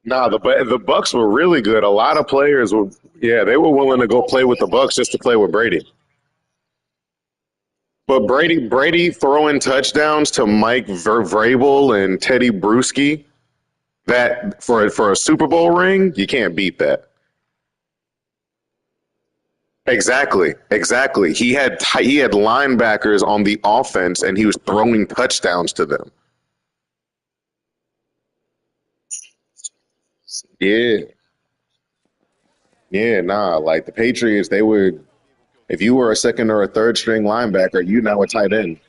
Nah, the Bucks were really good. A lot of players were, yeah, they were willing to go play with the Bucks just to play with Brady. But Brady throwing touchdowns to Mike Vrabel and Teddy Bruschi, that for a Super Bowl ring, you can't beat that. Exactly, exactly. He had linebackers on the offense, and he was throwing touchdowns to them. Yeah, yeah, nah. Like the Patriots, they were. If you were a second or a third string linebacker, you now a tight end.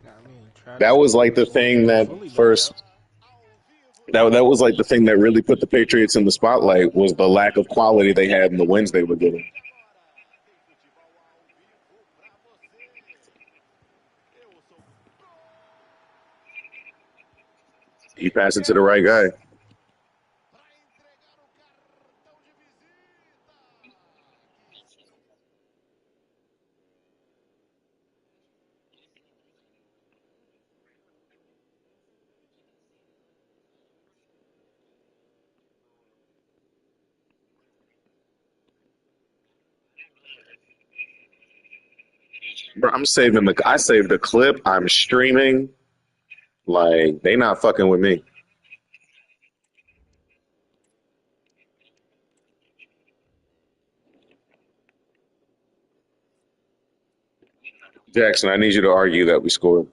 I mean, That Travis was like Kelce the is thing that fully balled out. first. That was like the thing that really put the Patriots in the spotlight was the lack of quality they had in the wins they were getting. He passed it to the right guy. Bro, I saved the clip. I'm streaming. Like they not fucking with me. Jackson, I need you to argue that we scored.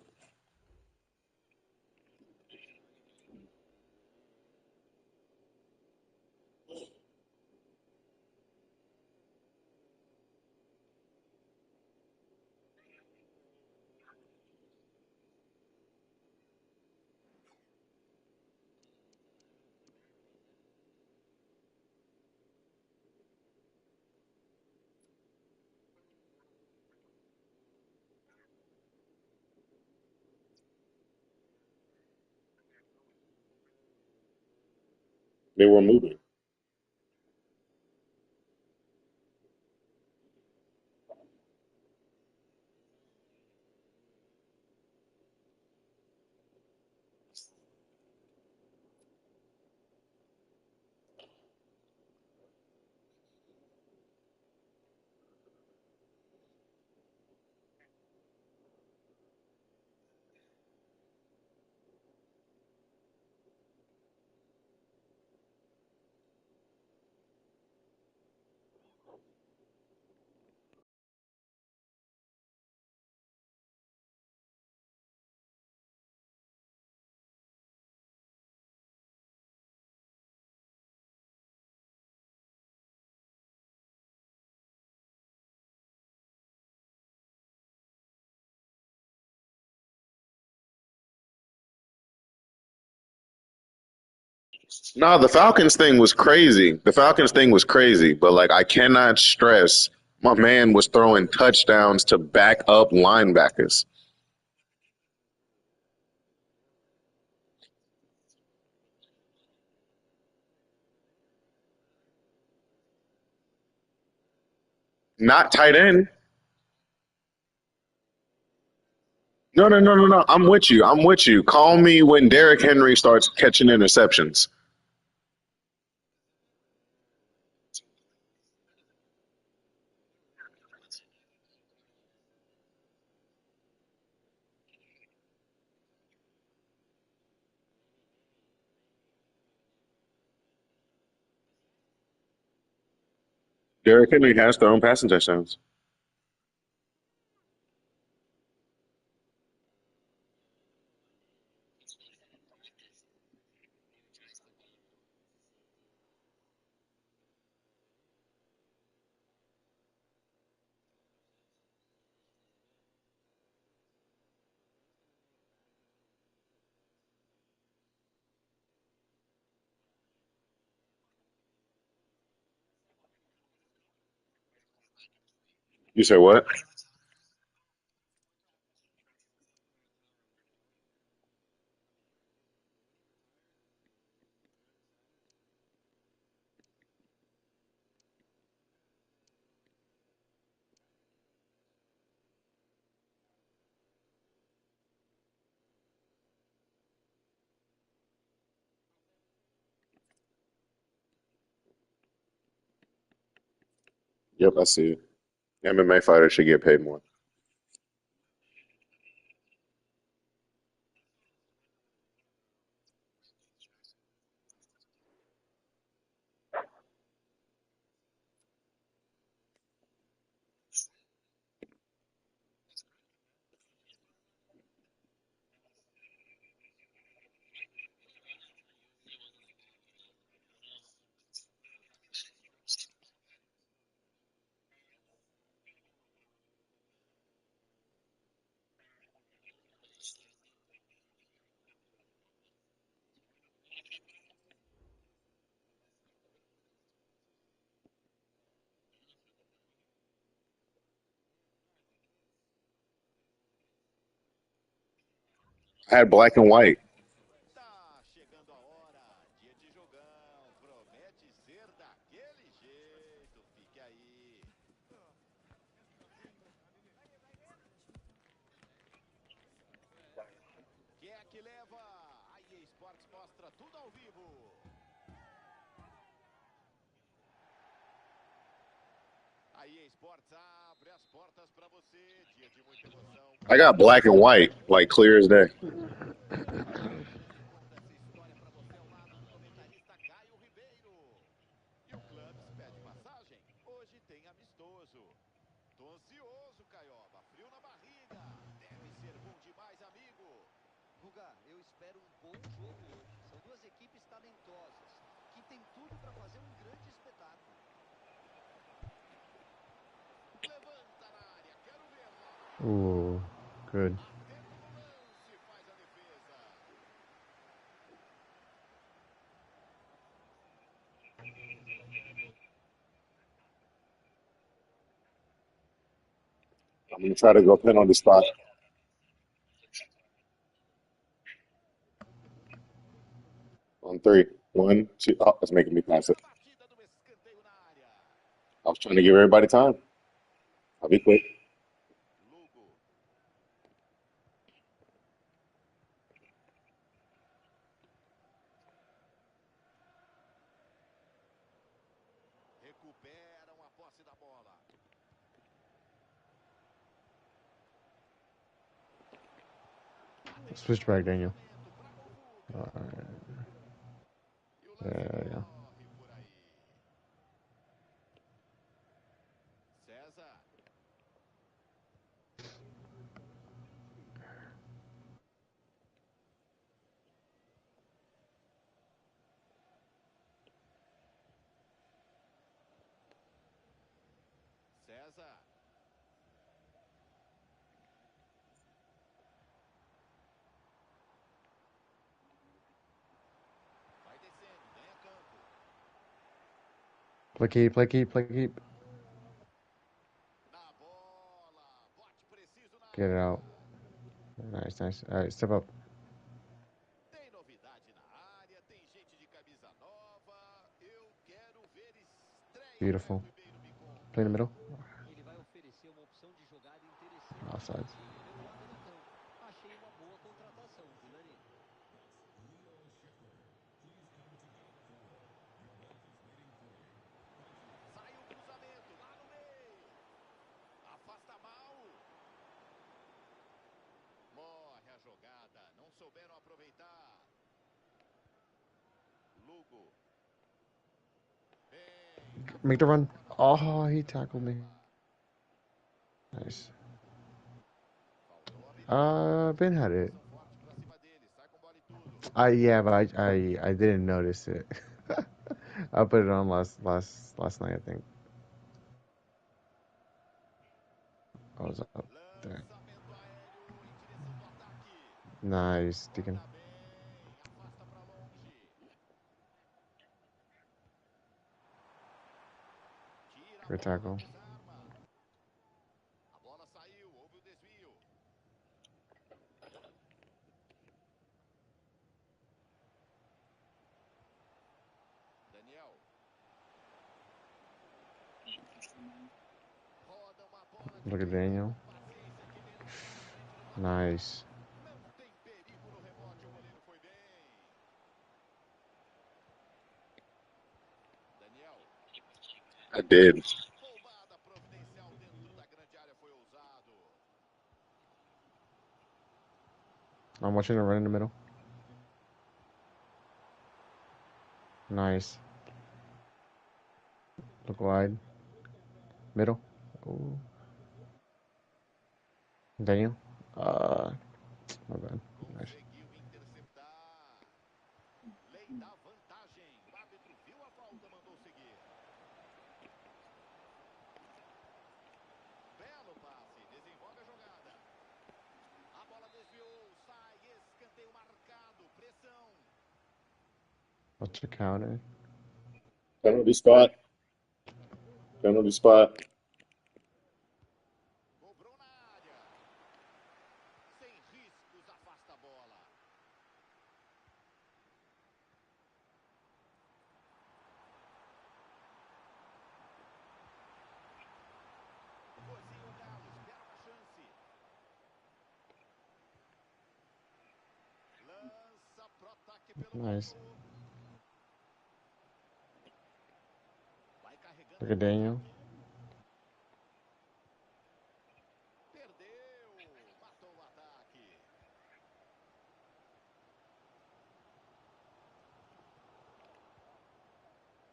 They were moving. No, the Falcons thing was crazy. The Falcons thing was crazy, but like I cannot stress, my man was throwing touchdowns to back up linebackers. Not tight end. No, no, no, no, no. I'm with you. I'm with you. Call me when Derrick Henry starts catching interceptions. Derrick Henry has thrown passing touchdowns. You say what? Yep, I see it. MMA fighters should get paid more. I had black and white. Tá chegando a hora, dia de jogão, promete ser daquele jeito, fique aí. Quem é que leva? A EA Sports mostra tudo ao vivo. A EA Sports abre as portas para você, dia de muita emoção, I got promete black and ser white, daquele like clear as jeito. day. Quem conta essa história para você ao lado do comentarista Caio Ribeiro. E o Clubs pede passagem? Hoje tem amistoso. Tô ansioso, Caioba. Frio na barriga. Deve ser bom demais, amigo. Guga, eu espero um bom jogo hoje. São duas equipes talentosas, que têm tudo para fazer um grande espetáculo. Levanta na área. Quero ver. Ooh, good. Batendo no lance. Faz a defesa. I'm gonna try to go pin on the spot on three. One, two. Oh, it's making me pass it. A batida do escanteio na área. I was trying to give everybody time. I'll be quick. Lugo. Recuperam a posse da bola. Switch back, Daniel. Lançamento para gol Fuga. E o lance There you go. corre por aí. César. César. Vai descendo, ganha campo. Play keep, play keep, play keep. Na bola. Bote preciso na Get it área. out. Nice, nice. All right, step up. Tem novidade na área, tem gente de camisa nova. Eu quero ver estreia, Caio Beautiful. Ribeiro me Play in the conta. middle. Ele vai oferecer uma opção de jogada interessante para Offsides. você e regulada no campo. Achei uma boa contratação, viu, Nani? Sai o cruzamento lá no meio. Afasta mal. Morre a jogada, não souberam aproveitar. Lugo. Bem, na Make the bola, run. agora Oh, he domina a tackled me. bola. Nice. Faltou habilidade, Ben fizeram had it. pressão forte pra cima dele. Sai com bola e tudo. Yeah, but I didn't notice it. I put it on last night, I think. I was up there. Lançamento aéreo em direção do ataque. Nice, Deacon. Roda bem, afasta pra longe. Tira a Good bola da tackle. desarma. A bola saiu, houve o desvio. Daniel. Roda uma bola Look at dividida Daniel. com paciência que ele entra lá na frente do marcador. Nice. Não tem perigo no rebote, o goleiro foi bem. Daniel. I did. Roubada I'm watching it run in the middle. Nice. Look wide. Middle. Ooh. Daniel. My bad. Nice. Conseguiu interceptar. Lei da vantagem. O árbitro viu a falta, mandou seguir. Belo passe, desenvolve a jogada. A bola desviou, sai, escanteio marcado, pressão. What's your counter? Penalty spot. Penalty spot. Cobrou na área. Sem riscos, afasta a bola. Cozinha o Galo, espera uma chance. Lança pro ataque pelo Nice. alto. Vai carregando Look at no Daniel. ataque. Perdeu, matou o ataque.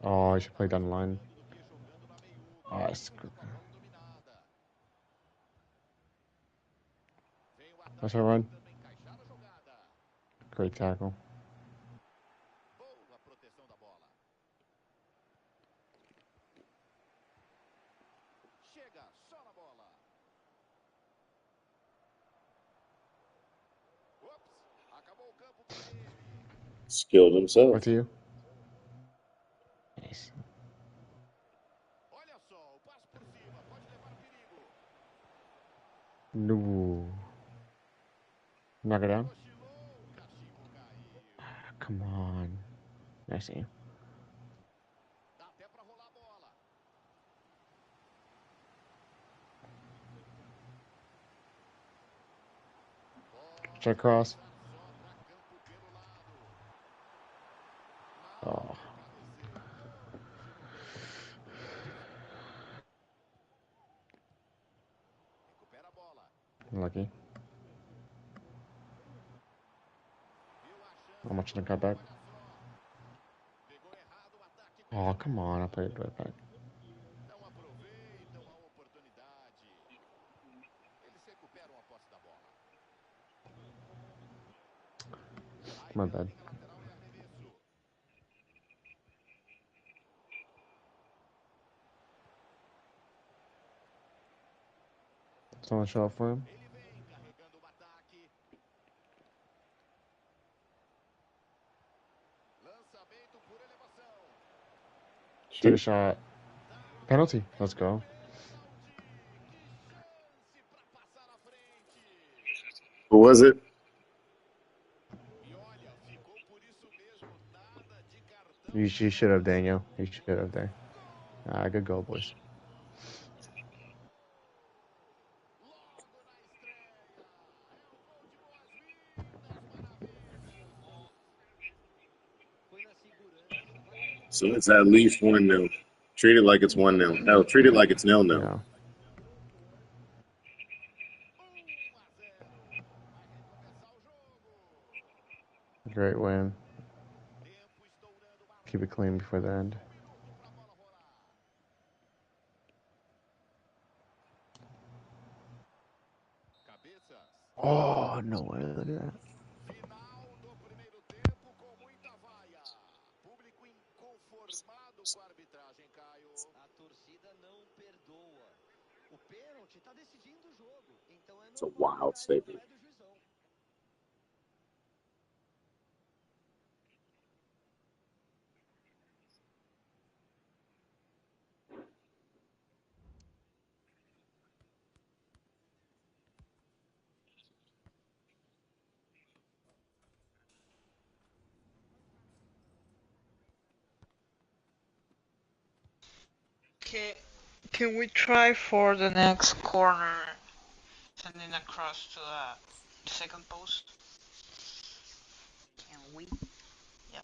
Oh, I should play down the line. Falando do que jogando na meiuca. Ah, Com a bola dominada. Vem o Nice ataque run. tentando encaixar a jogada. Great tackle. Boa proteção da bola. Chega só na bola. Ops, acabou o campo para ele. Skilled himself. Back to you. Nice. Olha só, o passe por cima, pode levar perigo. No. Knock it down. Cochilou, o cachimbo caiu. Come on. Nice aim. Dá até para rolar a bola. Check cross. Sobra campo pelo lado. Oh. Cabeceio longe do gol. Recupera a bola. Lucky. Viu a I'm chance watching do the cut gol, back. olha só. Pegou errado o ataque Oh, contra. come on. I played it right back. Não aproveitam a oportunidade. Eles recuperam a posse da bola. Sai My pela bad. linha lateral e arremesso. Someone show up for him. Ele vem carregando o ataque. Lançamento por elevação. Take a Shoot. shot. Dá Penalty. Let's go. pênalti. Que chance para passar à frente. Who was it? E olha, ficou por isso mesmo. Nada de cartão You should have, vermelho. Daniel. You should have there. Ah, good goal, boys. Logo na estreia. É um gol de boas-vindas, maravilha. Foi na segurança, vai pelo So meio. it's at least 1-0. Treat it like it's 1-0. Hell, treat it like it's 0-0. Yeah. 1-0. Vai recomeçar o jogo. Great win. Tempo estourando, o Keep it árbitro clean deu before the mais end. minuto para a bola rolar. Cabeças. Oh, no way. Look at that. Final do primeiro tempo com muita vaia. Público inconformado com a arbitragem, Caio. A torcida não perdoa. O pênalti está decidindo o jogo. Então é It's a normal wild pegarem no statement. pé do juizão. Okay, can we try for the next corner sending across to the second post? Can we? Yeah.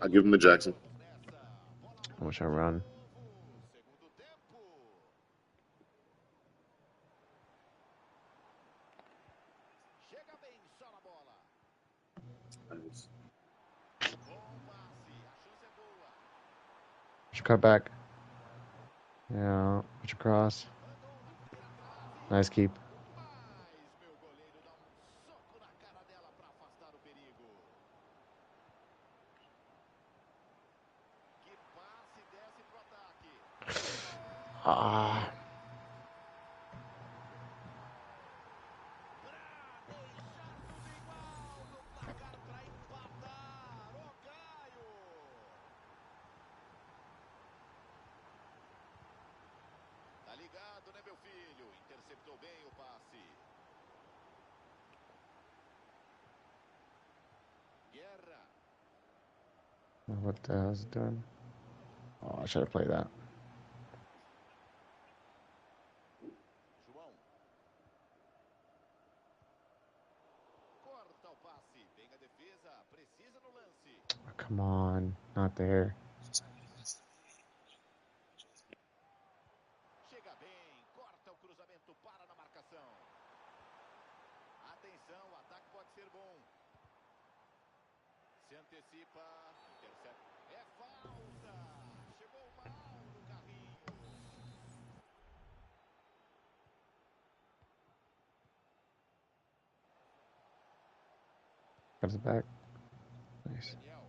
I give him to Jackson. I wish I run. Segundo tempo. Chega bem só na bola. Bom passe. A chance é boa. Just cut back. Yeah, put your cross. Nice keep. Mas meu goleiro dá um soco na cara dela para afastar o perigo. Que passe desce pro ataque. Ah. Pra deixar tudo igual no placar para empatar. Ô Caio. Tá ligado, né, meu filho? Interceptou bem o passe. Guerra. What the hell's it doing? Oh, I should have played that. João. Corta o passe. Bem a defesa. Precisa no lance. Oh, come on, not there. Chega bem. Corta o cruzamento. Para na marcação. Atenção. O ataque pode ser bom. Se antecipa. Intercepta. É falta. Chegou mal no carrinho. Comes it back. Nice. Daniel.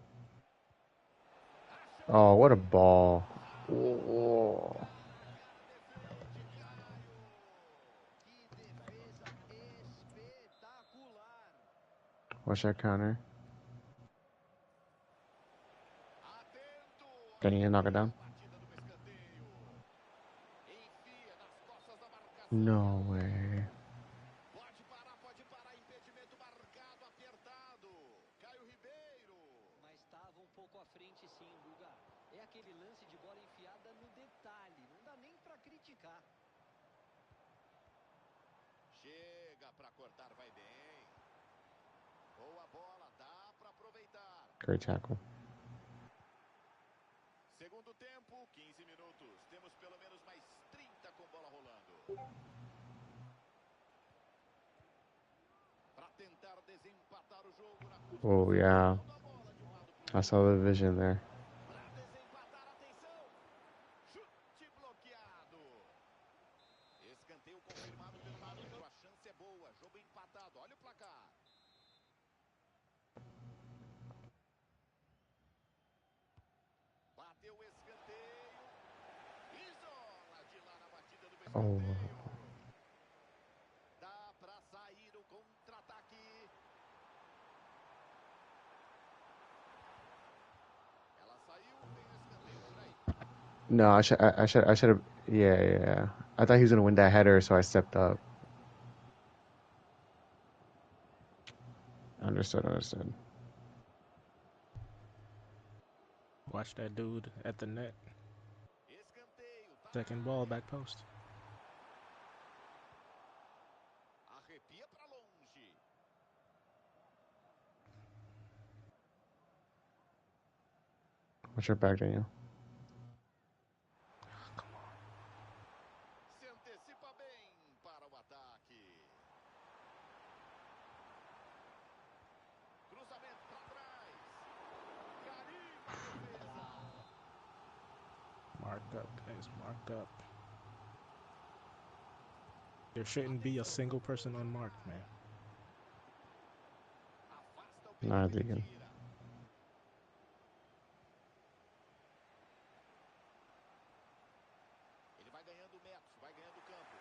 Oh, what a ball. Oh. Que defesa espetacular. Watch that counter. Atento. Can you knock it down? Batida do escanteio. Enfia nas costas da marcação. No way. Pode parar. Impedimento marcado, apertado. Caio Ribeiro. Mas estava um pouco à frente sim, Guga. É aquele lance de bola enfiada no detalhe. Não dá nem para criticar. Chega para cortar, vai bem. Boa bola, dá para aproveitar. Great tackle. Segundo tempo, 15 minutos. Temos pelo menos mais 30 com bola rolando. Para tentar desempatar o jogo na Oh, yeah. I saw the vision there. Para desempatar, atenção. Chute bloqueado. Escanteio confirmado pelo árbitro. A chance é boa. Jogo empatado. Olha o placar. Bateu o escanteio. Isola de lá na batida do escanteio. Oh. Dá para sair o contra-ataque. Ela saiu, vem o escanteio por aí. No, I should have. Yeah. I thought he was gonna win that header, so I stepped up. Understood. Watch that dude at the net. Escanteio. Tá Second ball, back post. arrepia para longe. Watch your back, Daniel. Se antecipa bem para o ataque. Cruzamento para trás. Carimba a defesa. Mark up, guys. Mark up. There shouldn't be a single person unmarked, man. Afasta o Nah, perigo e Deacon. tira. Ele vai ganhando metros, vai ganhando campo.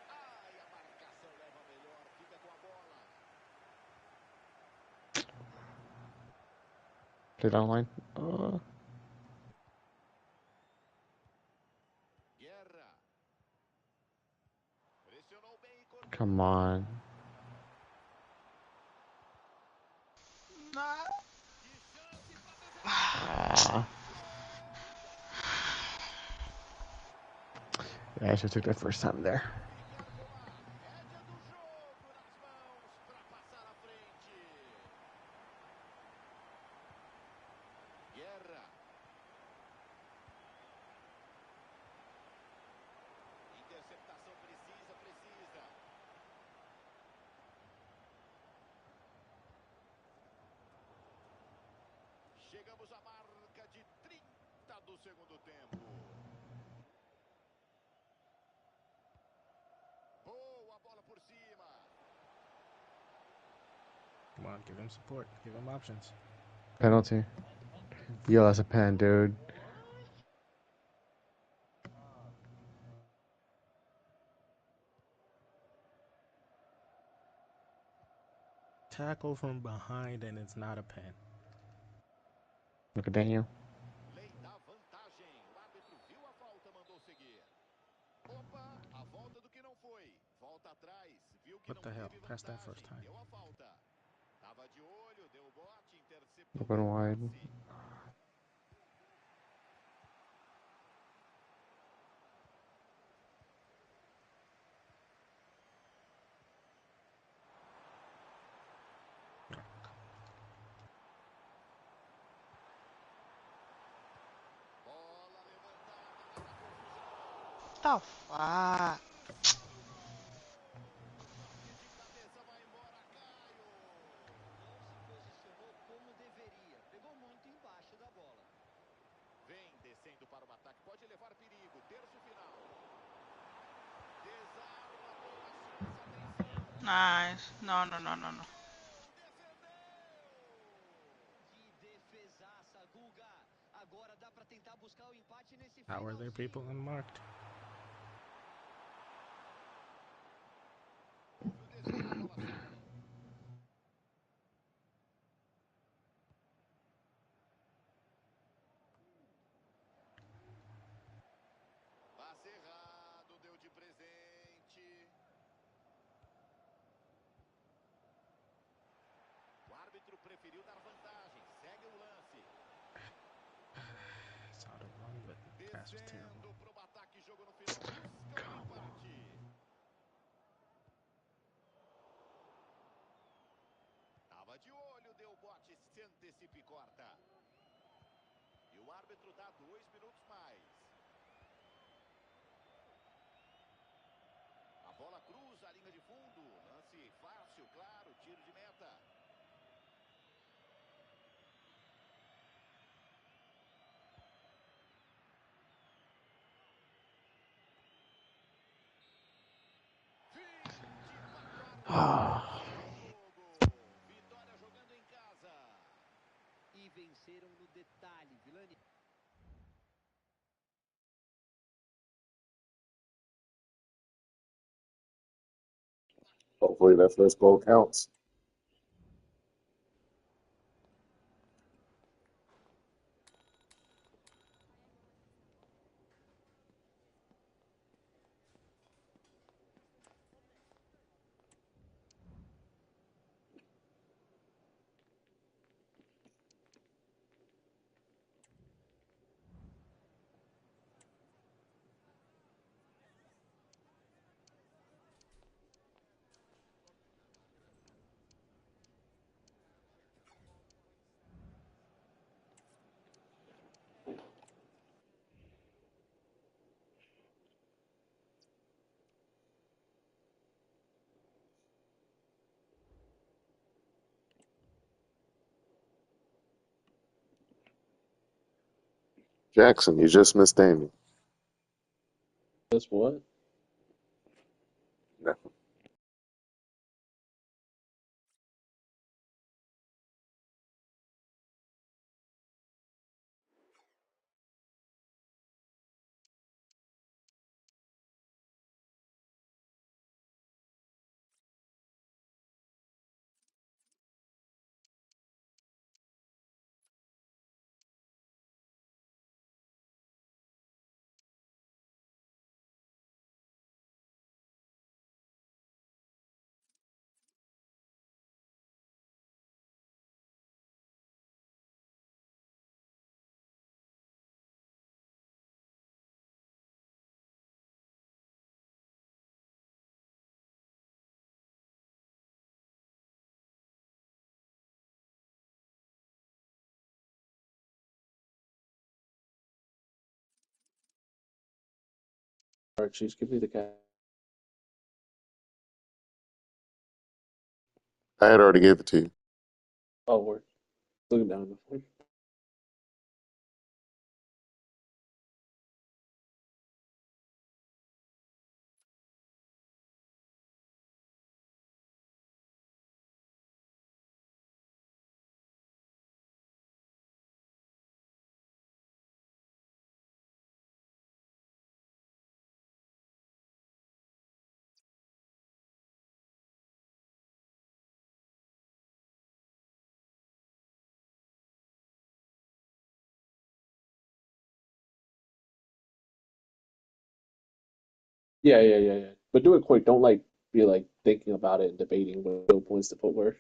Ai, a marcação leva melhor, fica com a bola. Play down line. Guerra. Pressionou bem e cortou. Come on. Nah. Que chance para defender. Ah. Yeah, I should have took that first time there. Fica com a rédea do jogo nas mãos para passar à frente. Guerra. do segundo tempo. Boa bola por cima. Come on, give him support. Give him options. Penalty. Yo, that's a pen, dude. Tackle from behind and it's not a pen. Look at Daniel. Lei da vantagem. O árbitro viu a falta, mandou seguir. Opa, a volta do que não foi. Volta atrás, viu que What não the hell? teve Passed that vantagem. first time. Deu a falta. Tava de olho, deu o bote, interceptou Open o wide. passe. Bola levantada, vai na confusão. The fuck? Toque de cabeça, vai embora, Caio. Não se posicionou como deveria. Pegou muito embaixo da bola. Vem descendo para o ataque, pode levar perigo. Terço final. Desarma, boa chance, atenção. Nice. No, no, no, no, no. Que defesaça, Guga. Agora dá pra tentar buscar o empate nesse How are there people unmarked? Houve o desvio, a bola sai. Passe errado, deu de presente. O árbitro preferiu dar vantagem. Segue o lance. Saw the run, but the pass was terrible. Descendo para o ataque, jogo no final. Busca o empate. Tava de olho, deu bote, se antecipa e corta. E o árbitro dá 2 minutos mais. A bola cruza a linha de fundo. Lance fácil, claro, tiro de meta. Vitória jogando em casa. E venceram no detalhe, Vilani. Hopefully that first goal counts. Jackson, you just missed Amy. That's what? No. Archie's, give me the cat. I had already gave it to you. Oh, word. Looking down the phone. Yeah. But do it quick. Don't like be like thinking about it and debating what points to put where.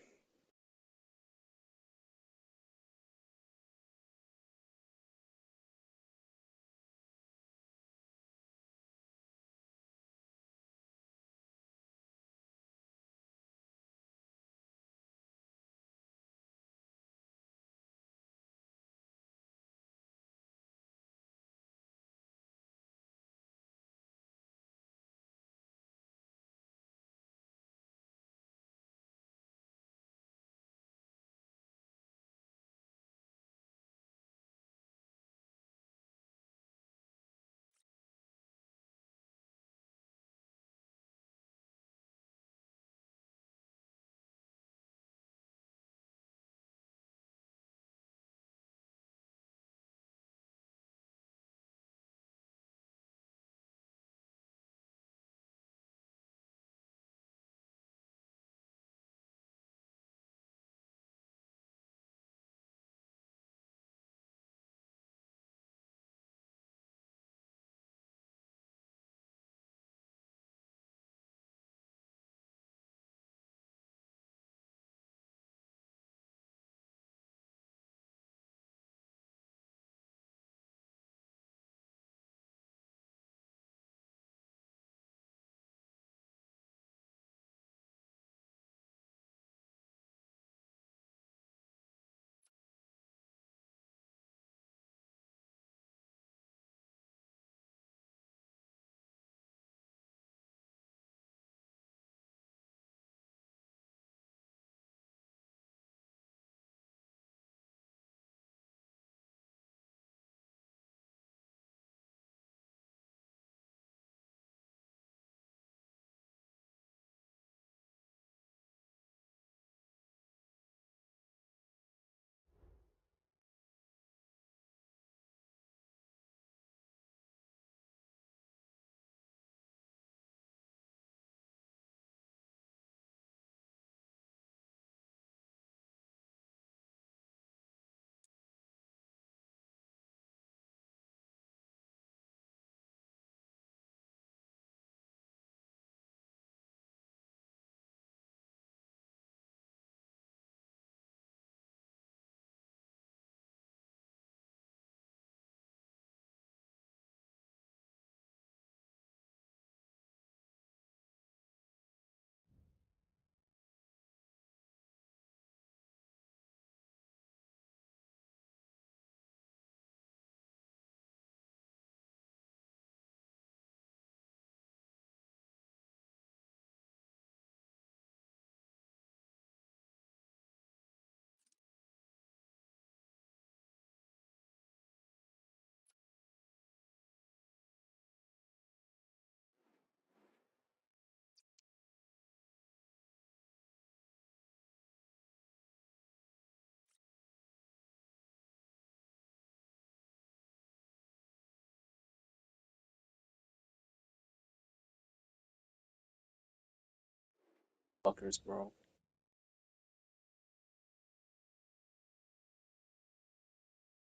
Fuckers, bro.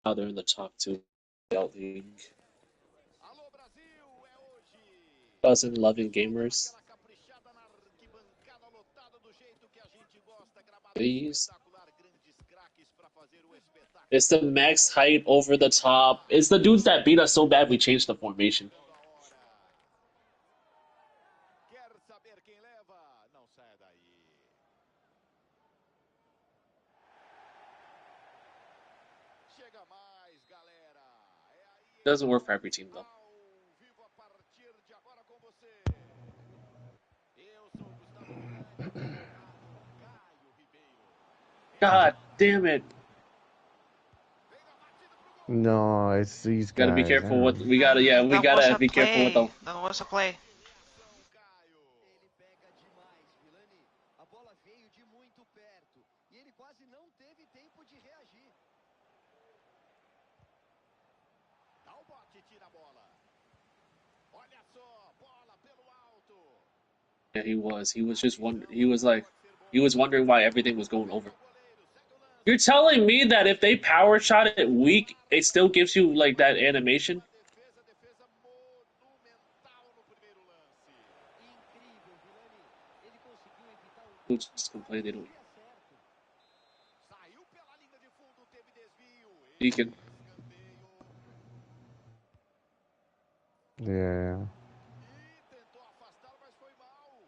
Now they're in the top two belt league. Alô Brasil, é hoje. Doesn't loving gamers. Aquela caprichada na arquibancada lotada do jeito que a gente gosta, gramado Please. espetacular, grandes craques para fazer o espetáculo. It's the max height over the top. It's the dudes that beat us so bad we changed the formation. Quer saber quem leva? Não saia daí. Chega mais, galera. É aí. Doesn't work for every team though. Ao vivo a partir de agora com você. Eu sou o Gustavo Miranda, narrado Caio Ribeiro. God damn it. No, it's these Gotta be guys. careful I what don't- we gotta. Yeah, we That was gotta a be careful with play. the. That was a play. Ele pega demais, Vilani. A bola veio de muito perto e ele quase não teve tempo de reagir. Dá o bote, tira a bola. Olha só, bola pelo alto. Yeah, he was. He was just wondering. He was like, he was wondering why everything was going over. You're telling me that if they power shot it weak, it still gives you like that animation? Defesa monumental no primeiro lance. coaches complain they don't. Saiu pela linha de fundo, teve desvio. Deacon. Escanteio. Yeah. E tentou afastar, mas foi mal.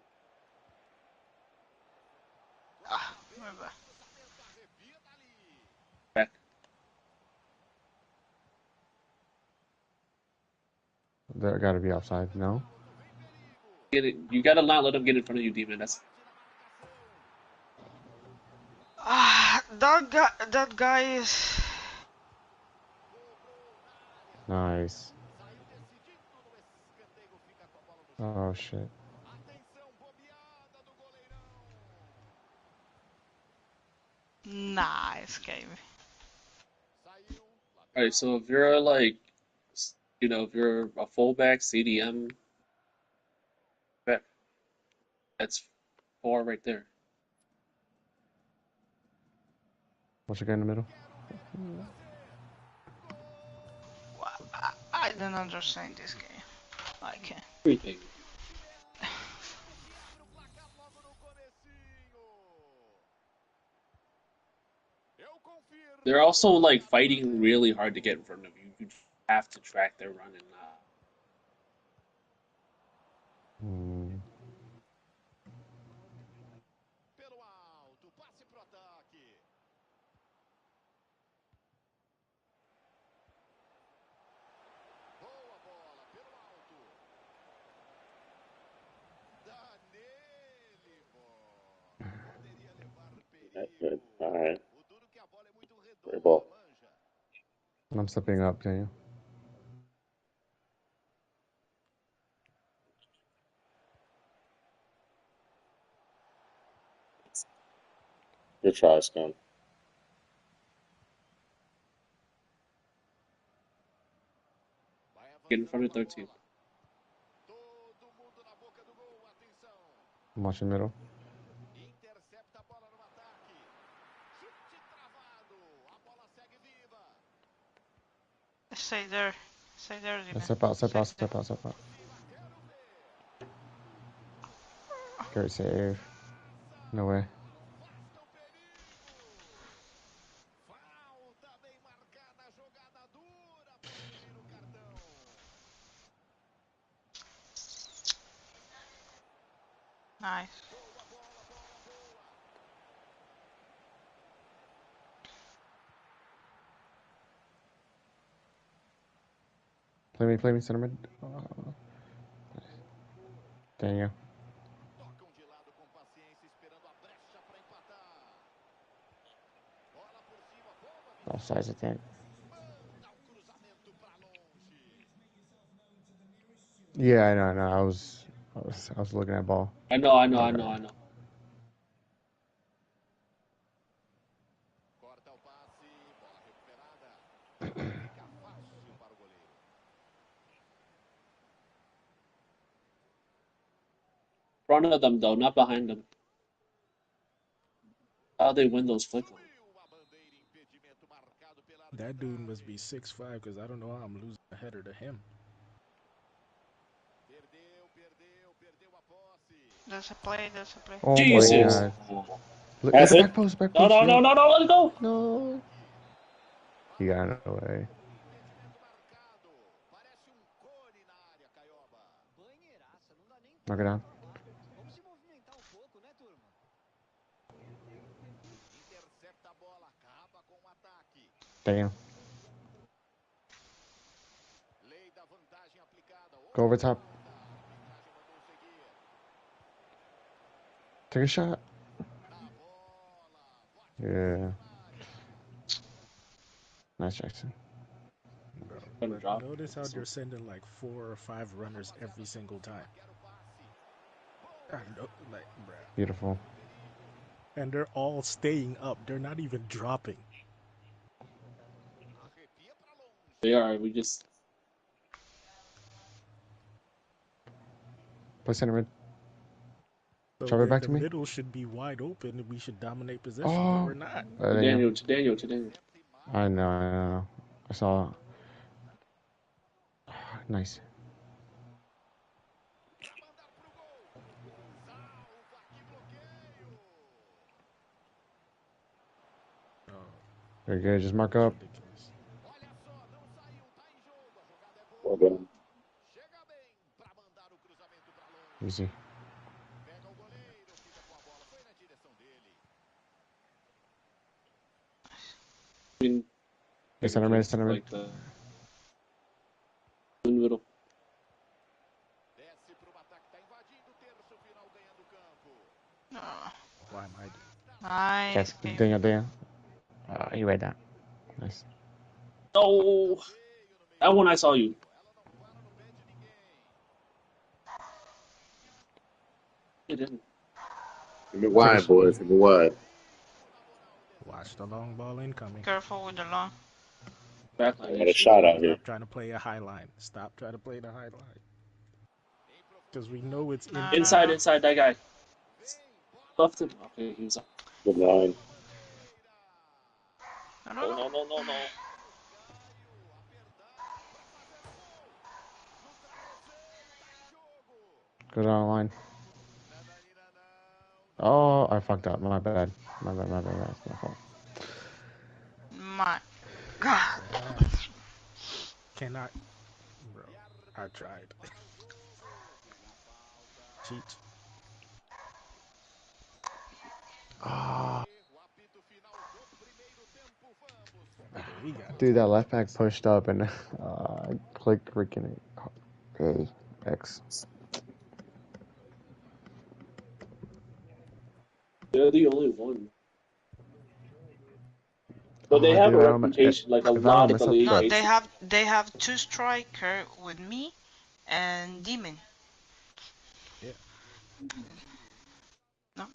Ah, my bad. Cruzamento arrepia dali. Back. That gotta be offside. No. Get it. You gotta not let him get in front of you, D-man. That's Ah, that guy is. Nice. Saiu decidindo no escanteio, fica com a bola no chão. Oh shit. Atenção, bobeada do goleirão. Nice game. Saiu. all right. So if you're like, if you're a fullback, CDM, back, that's 4 right there. What's your guy in the middle? I don't understand this game. I can't. Everything. Abre o placar logo no comecinho. Eu confirmo. They're also like fighting really hard to get in front of you. You have to track their run and Pelo alto, passe pro ataque. Boa bola, pelo alto. Dá nele, bola. Poderia levar That's perigo. good. All right. O duro que a bola é muito Great redonda, ball. manja. I'm stepping up, Daniel. Good try, Scum. Vai get in front avançando of com a 13. bola. Todo mundo na boca do gol, atenção. I'm watching middle. Intercepta a bola no ataque. Chute travado. A bola segue viva. Stay there. Stay there, Yeah, Zima. step out, step out, step out, step out. Quero ver. Great save. No way. Afasta o perigo. Falta bem marcada. Jogada dura para punir o cartão. Nice. Boa bola, bola boa. Play me, center mid. Daniel. Tocam de lado com paciência, esperando a brecha para empatar. Bola por cima, boa. Offsides, I think. Manda o cruzamento para longe. Yeah, I know. I was looking at ball. I know. Corta o passe, bola recuperada. Fica fácil para o goleiro. Front of them though, not behind them. How they win those flick lines? Subiu a bandeira, impedimento marcado pela That dude must arbitragem. be 6'5", because I don't know how I'm losing a header to him. Perdeu a posse. There's a play, there's a play. Oh Jesus. my god. Look Pass at the it. back post, back No, post. let it go. No. He got it away. Impedimento marcado. Parece cone na área, Caioba. Banheiraça, não dá nem Knock it down. pra falar. Vamos se movimentar um pouco, né, turma? Intercepta a bola, acaba com o ataque. Damn. Lei da vantagem aplicada. Go over top. A arbitragem mandou seguir. Take a shot. Na bola. Bote Yeah. na área. Nice, Jackson. Gonna drop. Notice how they're sending like 4 or 5 runners every single time. Quero passe. I know, like, bruh. Beautiful. And they're all staying up. They're not even dropping. Arrepia pra longe. They are. We just Play center mid. So Drop it back to the me. middle should be wide open and we should dominate possession, but Oh. we're not. Daniel. to Daniel. I know. I saw. Nice. Pra mandar pro gol. Salva, que bloqueio. Very good. Just mark That's up. ridiculous. Olha só, não saiu, tá em jogo. A jogada é Well boa. done. Chega bem pra mandar o cruzamento pra longe. Easy. Pega o goleiro, fica com a bola. Foi na direção dele. I mean, Hey, center mid, center mid. like the middle. Desce pro ataque, tá invadindo o terço final, ganhando o campo. Oh, Why am I? nice. Yes, Gabe. dang. He read that. Nice. Oh, that one I saw you. Ela não para no pé de ninguém. It didn't. Give me wide, boys. Give me wide. Watch the long ball incoming. Careful with the long. Backline. I got a shot out here. Stop trying to play a high line. Stop trying to play the high line. Because we know it's in. No, Inside, no. inside, that guy. Left him. Okay, he was up. Good line. No, No, no, no. no, no, no, no. Good on the line. Oh, I fucked up. My bad. That's my fault. My God. Cannot. Bro, I tried. Cheat. Ah, We got it. dude, that left back pushed up and clicked freaking A X. They're the only one. But they Oh, have dude, a reputation, like a if I lot don't of mess the up league. No, that. they have two striker with me and Demon. Yeah. No,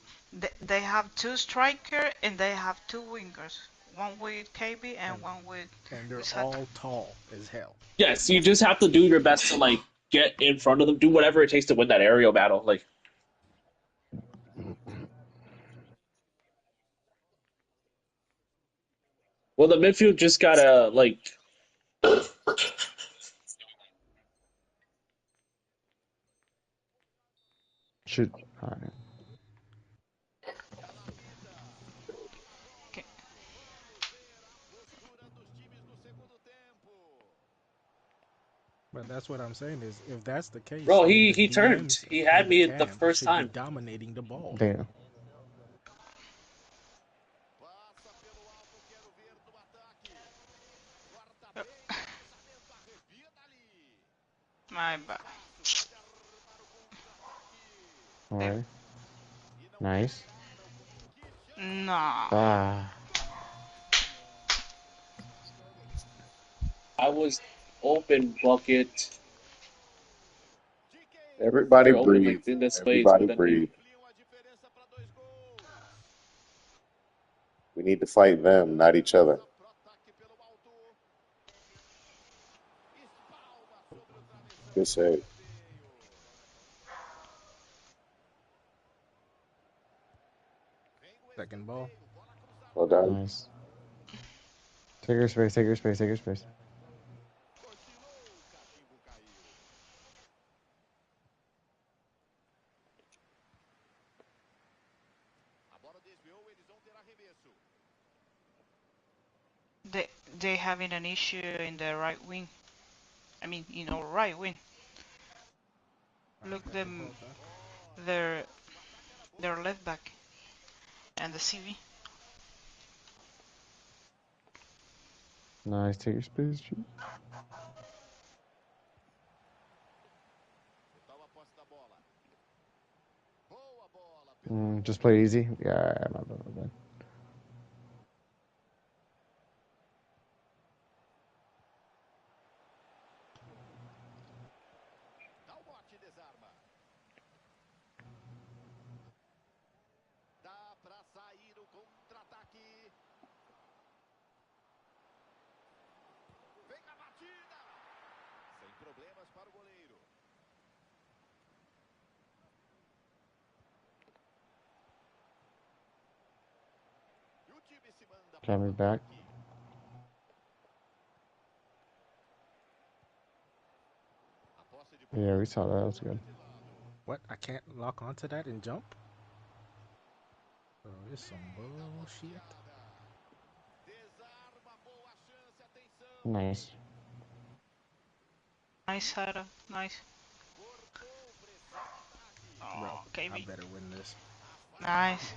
they have two striker and they have two wingers. One with KB and one with. And they're Sato. all tall as hell. Yes, you just have to do your best to like get in front of them, do whatever it takes to win that aerial battle. Like, well, the midfield just gotta like. Shoot. All right. Okay. But that's what I'm saying is, if that's the case, Bro, then he the turned. DMs He had in me the the camp first should time. be dominating the ball. Damn. Passa pelo alto, quero ver no ataque. Corta bem, cruzamento, arrevia dali. My bad. Pode armar o contra-ataque. All right. E não Nice. nada, que chance. No. Ah. I was open bucket. Everybody You're open breathe. like in this space, Everybody but then you. breathe. We need to fight them, not each other. Good save. Second ball. Well done. Nice. Take your space. Take your space. Take your space. They having an issue in the right wing. I mean, right wing. Look them, their left back and the CV. Nice. Take your space. Shoot. Just play easy. Yeah, not bad. Dá pra sair o contra-ataque. Vem na batida. Sem problemas para o goleiro. E o time se manda para Coming back. Yeah, we saw that. That was good. What? I can't lock onto that and jump? Bro, it's some bullshit. Nice. Nice, Sarah. Nice. Bro, Oh, I KB. better win this. Nice.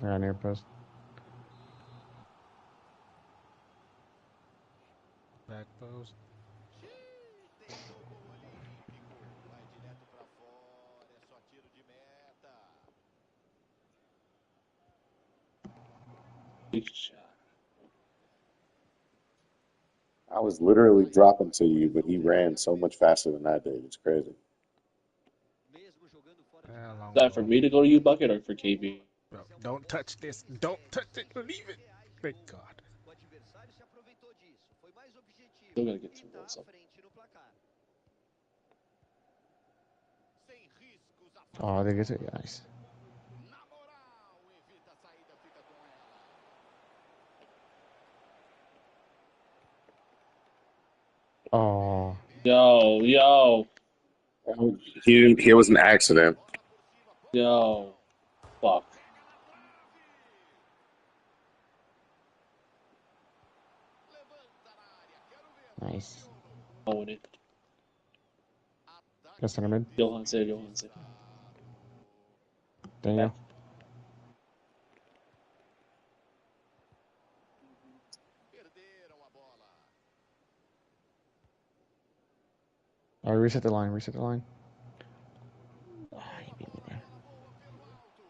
I got near post. Back post. Tentou com o Olímpico. Vai direto pra fora. É só tiro de meta. Big shot. I was literally dropping to you, but he ran so much faster than I did. It's crazy. Mesmo jogando fora de Ah, long Is that for ball. me to go to you, Bucket, or for KB? Bro, don't touch this. Don't touch it. Leave it. Thank God. o adversário se aproveitou disso. Foi mais objetivo Still gotta get e some tá goals à up. frente no placar. Sem riscos, Oh, they afastado. get it. Nice. Na moral, evita a saída, fica com ela. Oh, Yo. It was an accident. Yo. Fuck. Levanta na área. Quero ver. nice. Oh, it. That's center mid. Johan said. Daniel. Perderam a bola. All right, reset the line. Reset the line. Oh, he beat me there. Bola boa pelo alto.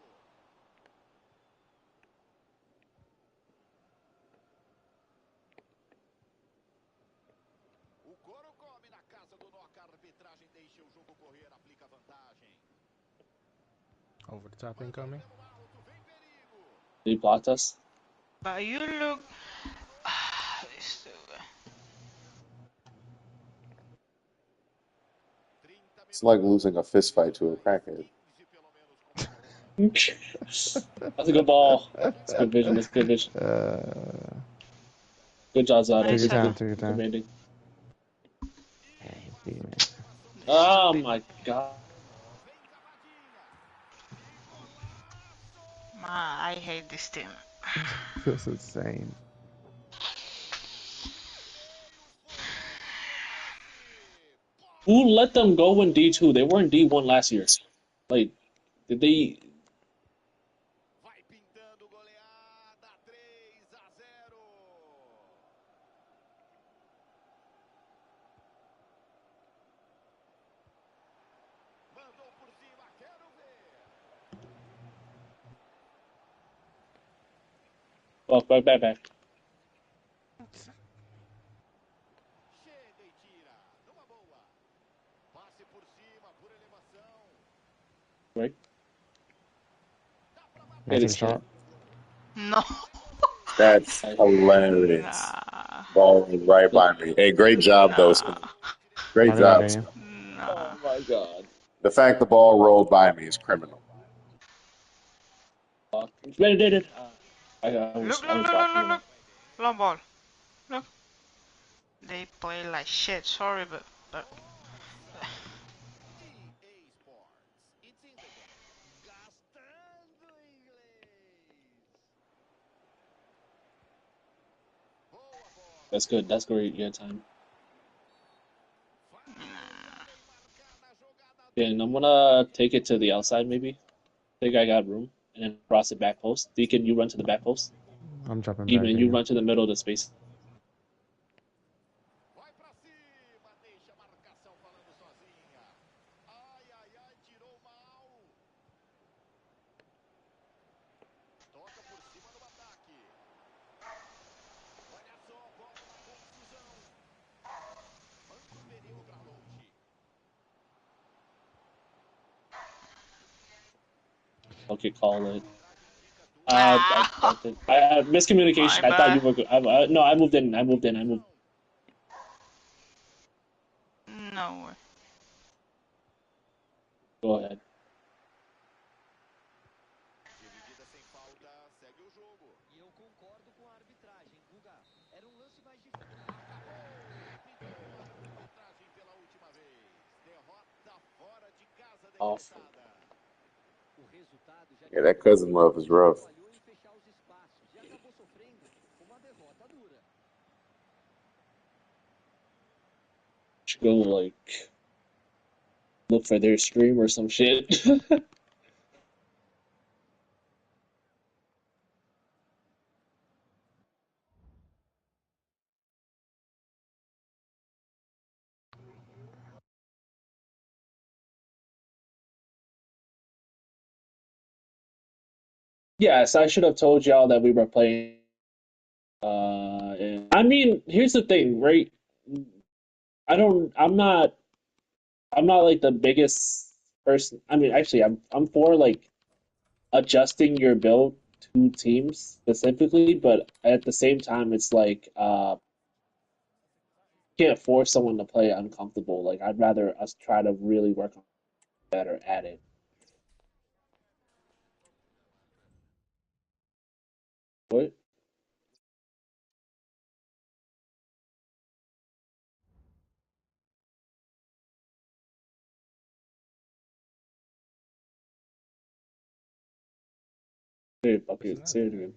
O couro come na casa do Noca. A arbitragem deixa o jogo correr, aplica vantagem. Over the top incoming. Pelo alto, vem perigo. They blocked us. But you look. This guy. 30 It's like minutos. losing a fist fight to a crackhead. 15 pelo menos com That's a good ball. That's good vision. Good job, Zada. Take Nice, your Sarah. time. Take your Good time. commanding. Yeah, he beat me. Oh Stupid. my god. Man, I hate this team. That's insane. Who let them go in D2? They were in D1 last year. Like, did they? Vai pintando goleada, 3-0. Mandou por cima, quero ver. Oh, back. Chega e tira. Numa boa. Passe por cima, por elevação. Right? Yeah, Hit take a his head. shot. No. That's hilarious. Nah. Ball went right by me. Hey, great job, though. Nah. Great Knock it out, job. Daniel. Nah. My god. The fact the ball rolled by me is criminal. Fuck. Did it. I Look, was look, look, look, watching look, them. look. Long ball. Look. They play like shit. Sorry, but EA Sports. It's in the game. Gastando inglês. Boa bola. That's good. That's great. Yeah, time. Marcar na jogada. Yeah, and I'm gonna take it to the outside maybe. Think I got room, and then cross it back post. Deacon, you run to the back post. I'm dropping back, Even you Daniel. run to the middle of the space. Vai pra cima. Deixa a marcação falando sozinha. Ai, ai, ai. Tirou mal. Toca por cima no ataque. Olha só, bola na confusão. Manda o perigo pra longe. Okay, call it. ah, I had miscommunication. my I thought you bad. were good. No, I moved in. I moved. No way. Go ahead. Dividida sem falta. Segue o jogo. E eu concordo com a arbitragem, Guga. Era um lance mais difícil. Apitou a arbitragem pela última vez. Derrota fora de casa Off. decretada. O resultado já Yeah, that cousin love is rough. falhou em fechar os espaços. go like look for their stream or some shit. Yes, I should have told y'all that we were playing. I mean, here's the thing, right? I don't. I'm not like the biggest person. I mean, actually, I'm for like adjusting your build to teams specifically, but at the same time, it's like can't force someone to play uncomfortable. Like I'd rather us try to really work on better at it. What? Dude, It's okay, not say it that. again.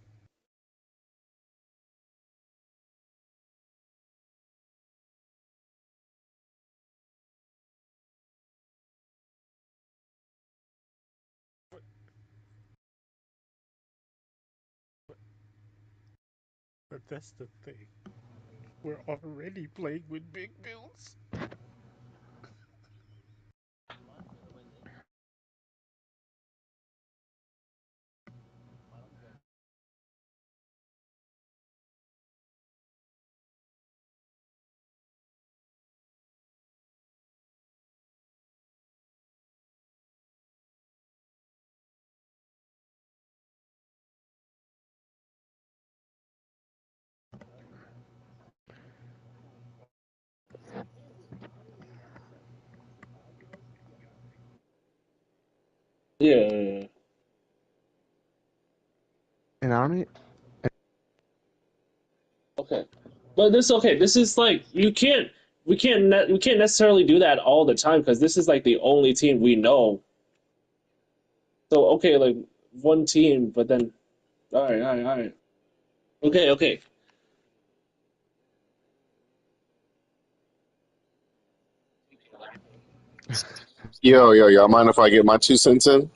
But that's the thing. We're already playing with big builds. Yeah, yeah, yeah. And I don't. Okay, but this okay. This is like you can't. We can't necessarily do that all the time because this is like the only team we know. So okay, like one team, but then all right, all right, all right. Okay, okay. Yo, mind if I get my 2 cents in?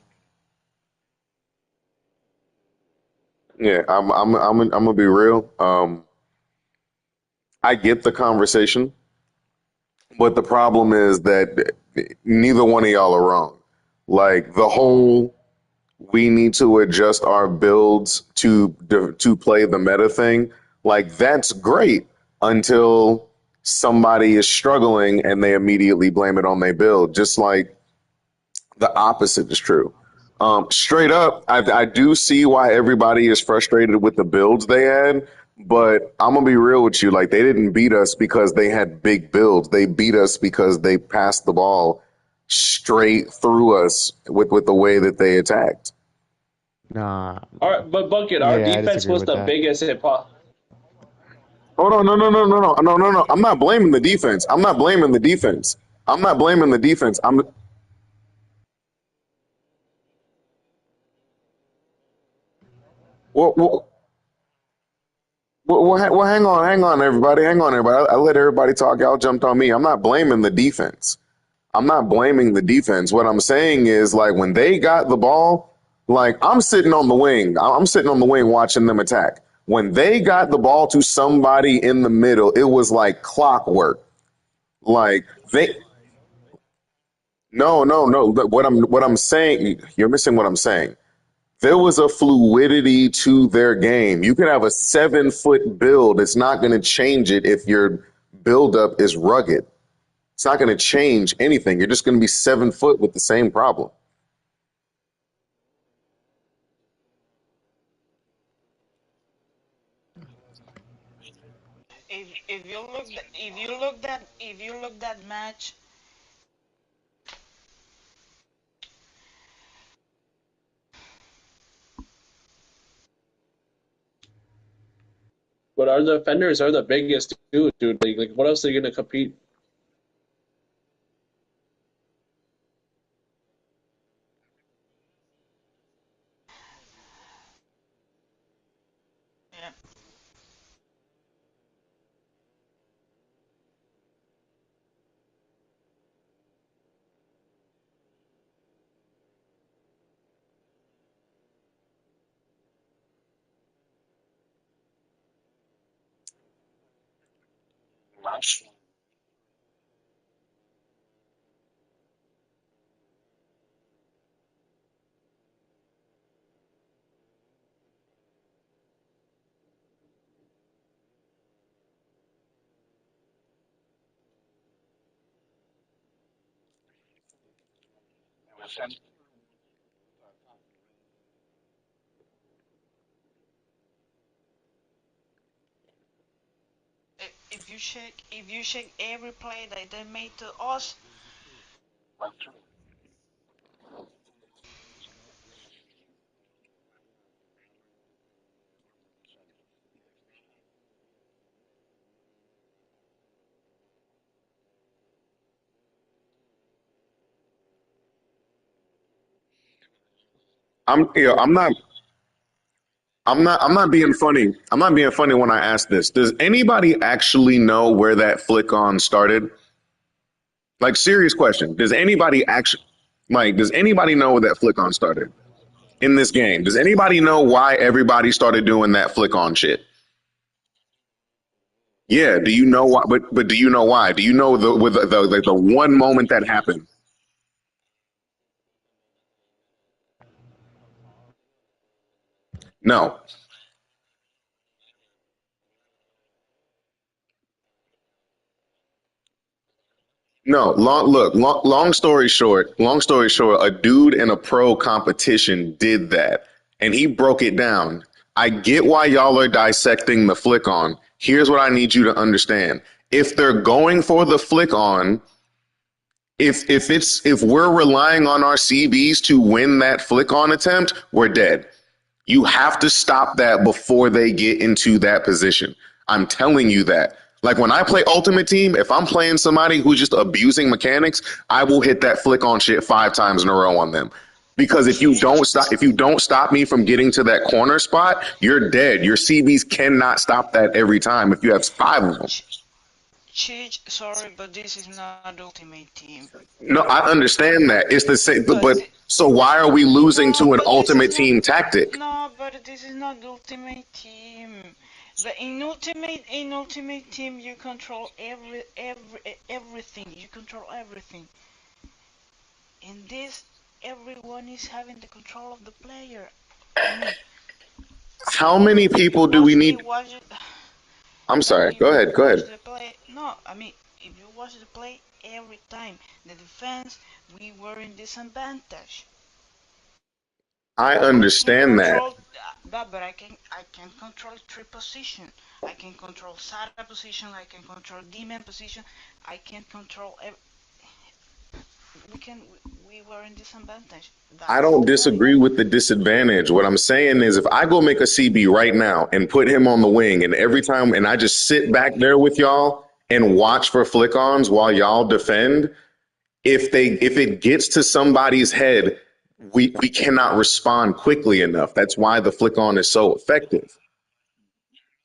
Yeah, I'm gonna be real. I get the conversation, but the problem is that neither one of y'all are wrong. Like the whole we need to adjust our builds to play the meta thing. Like that's great until somebody is struggling and they immediately blame it on their build. Just like the opposite is true. Straight up, I do see why everybody is frustrated with the builds they had, but I'm gonna be real with you. Like they didn't beat us because they had big builds. They beat us because they passed the ball straight through us with the way that they attacked. Nah, But Bucket, our yeah, I defense disagree was with the that. biggest hit. Hold on, no. I'm not blaming the defense. I'm not blaming the defense. I'm not blaming the defense. I'm well, well, hang on, everybody. Hang on, everybody. I let everybody talk. Y'all jumped on me. I'm not blaming the defense. I'm not blaming the defense. What I'm saying is, like, when they got the ball, like, I'm sitting on the wing. I'm sitting on the wing watching them attack. When they got the ball to somebody in the middle, it was like clockwork. Like, they, no. What I'm saying, you're missing what I'm saying. There was a fluidity to their game. You could have a 7 foot build. It's not going to change it if your buildup is rugged. It's not going to change anything. You're just going to be 7 foot with the same problem. If you look that match, But our defenders are the biggest too, dude. Like what else are you gonna compete? yeah, If you check every play that they made to us, I'm not being funny. I'm not being funny when I ask this. Does anybody actually know where that flick on started? Like, serious question. Does anybody know where that flick on started in this game? Does anybody know why everybody started doing that flick on shit? Yeah. Do you know why? But do you know why? Do you know the one moment that happened? No. No, long story short, a dude in a pro competition did that and he broke it down. I get why y'all are dissecting the flick on. Here's what I need you to understand. If they're going for the flick on, if we're relying on our CBs to win that flick on attempt, we're dead. You have to stop that before they get into that position. I'm telling you that. Like when I play Ultimate Team, if I'm playing somebody who's just abusing mechanics, I will hit that flick on shit 5 times in a row on them. Because Chidge, if you don't stop me from getting to that corner spot, you're dead. Your CBs cannot stop that every time if you have 5 of them. sorry, but this is not Ultimate Team. No, I understand that. It's the same, But but so why are we losing no, to an but this is Ultimate not. Team tactic? No, but this is not Ultimate Team. But in Ultimate Team, you control everything. You control everything. In this, everyone is having the control of the player. I mean, How many people do we watch need? it, watch it. I'm No, sorry. if Go you ahead. Go watch ahead. the play, no, I mean, if you watch the play every time, the defense, we were in disadvantage. I I can understand that. control but I can control three position. I can control Sara position. I can control demon position. I can control. We were in disadvantage. I That's don't why. disagree with the disadvantage. What I'm saying is if I go make a CB right now and put him on the wing and every time and I just sit back there with y'all and watch for flick-ons while y'all defend, if it gets to somebody's head, we cannot respond quickly enough. That's why the flick-on is so effective.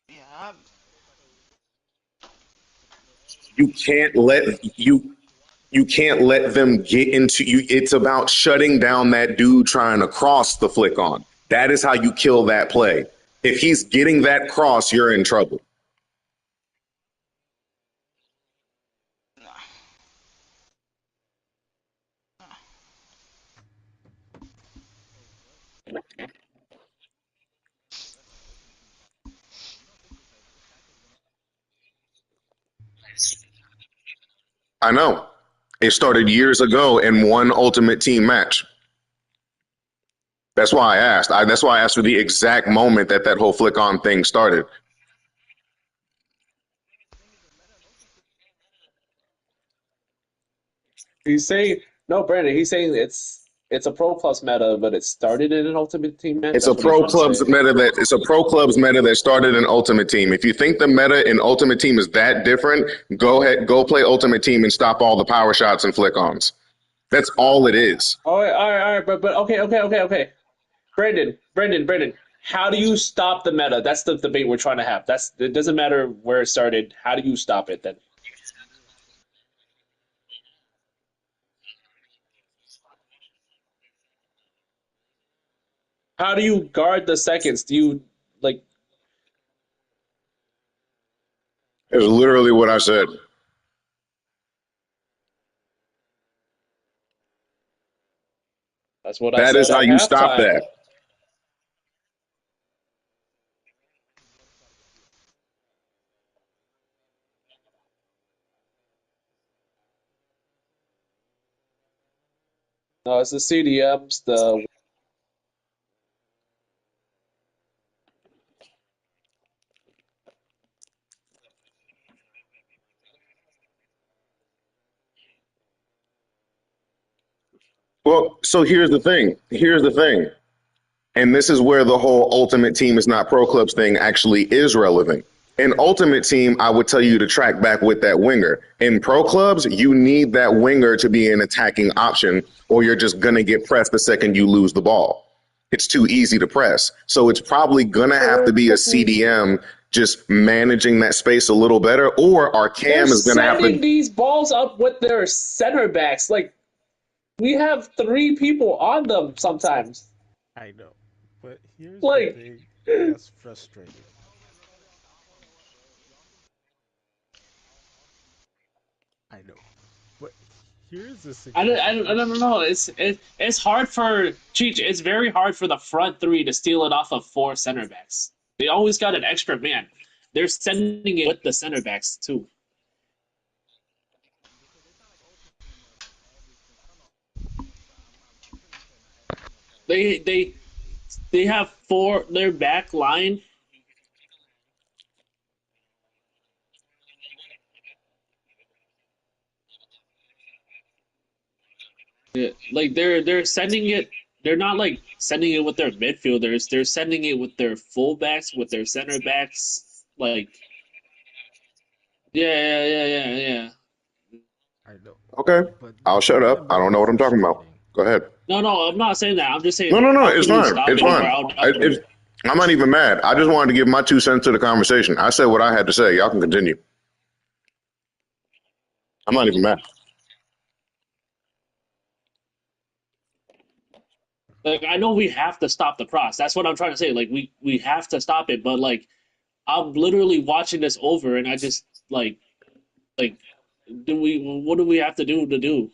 Yeah, You can't let you can't let them get into you. It's about shutting down that dude trying to cross the flick on. That is how you kill that play. If he's getting that cross, you're in trouble. no, no. I know. It started years ago in one Ultimate Team match. That's why I asked. That's why I asked for the exact moment that that whole flick on thing started. He's saying no, Brandon. He's saying it's a Pro Plus meta, but it started in an Ultimate Team match. It's a That's what he's pro trying to clubs say. meta that it's a pro clubs meta that started in Ultimate Team. If you think the meta in Ultimate Team is that different, go ahead, go play Ultimate Team and stop all the power shots and flick ons. That's all it is. All right, but okay. Brandon. How do you stop the meta? That's the debate we're trying to have. That's it. Doesn't matter where it started. How do you stop it then? How do you guard the seconds? Do you like? It's literally what I said. That's what I That is said how at you stop halftime. that. No, it's the CDMs. The Well, so here's the thing. Here's the thing. And this is where the whole ultimate team is not pro clubs thing actually is relevant. In ultimate team, I would tell you to track back with that winger. In pro clubs, you need that winger to be an attacking option, or you're just going to get pressed the second you lose the ball. It's too easy to press. So it's probably going to have to be a CDM just managing that space a little better, or our they're cam is going to have sending to. these balls up with their center backs. Like we have three people on them sometimes. I know. But here's the Like thing that's frustrating. I know. But here's the I significant. don't know. It's hard for Cheech. It's very hard for the front three to steal it off of four center backs. They always got an extra man. They're sending it with the center backs too. They they they have four. Their back line. Like they're sending it. They're not like sending it with their midfielders. They're sending it with their fullbacks, with their center backs. Like yeah. I know. Okay, But the I'll shut thing that up. I makes don't it know what I'm talking about. frustrating. Go ahead. No, I'm not saying that. I'm just No, saying no, no. how It's can we fine. stop It's it if we're fine. outnumbered? I'm not even mad. I just wanted to give my 2 cents to the conversation. I said what I had to say. Y'all can continue. I'm not even mad. Like I know we have to stop the cross. That's what I'm trying to say. Like we have to stop it. But like I'm literally watching this over, and I just like do we what do we have to do to do?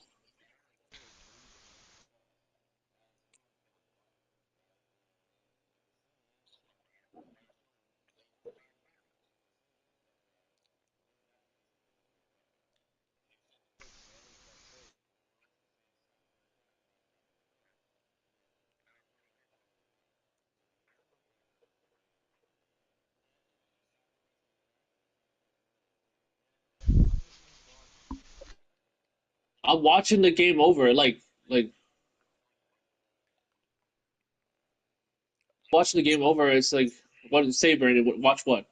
I'm watching the game over. Like watching the game over. It's like what say Brandon? Watch what?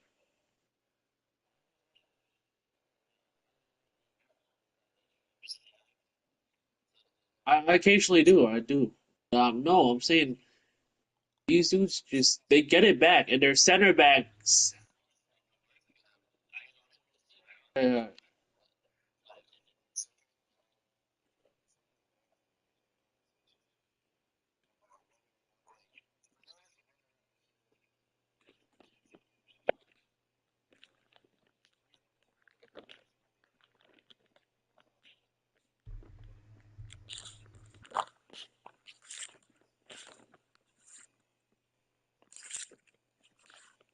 I occasionally do. I do. No, I'm saying these dudes just they get it back, and their center backs. Uh,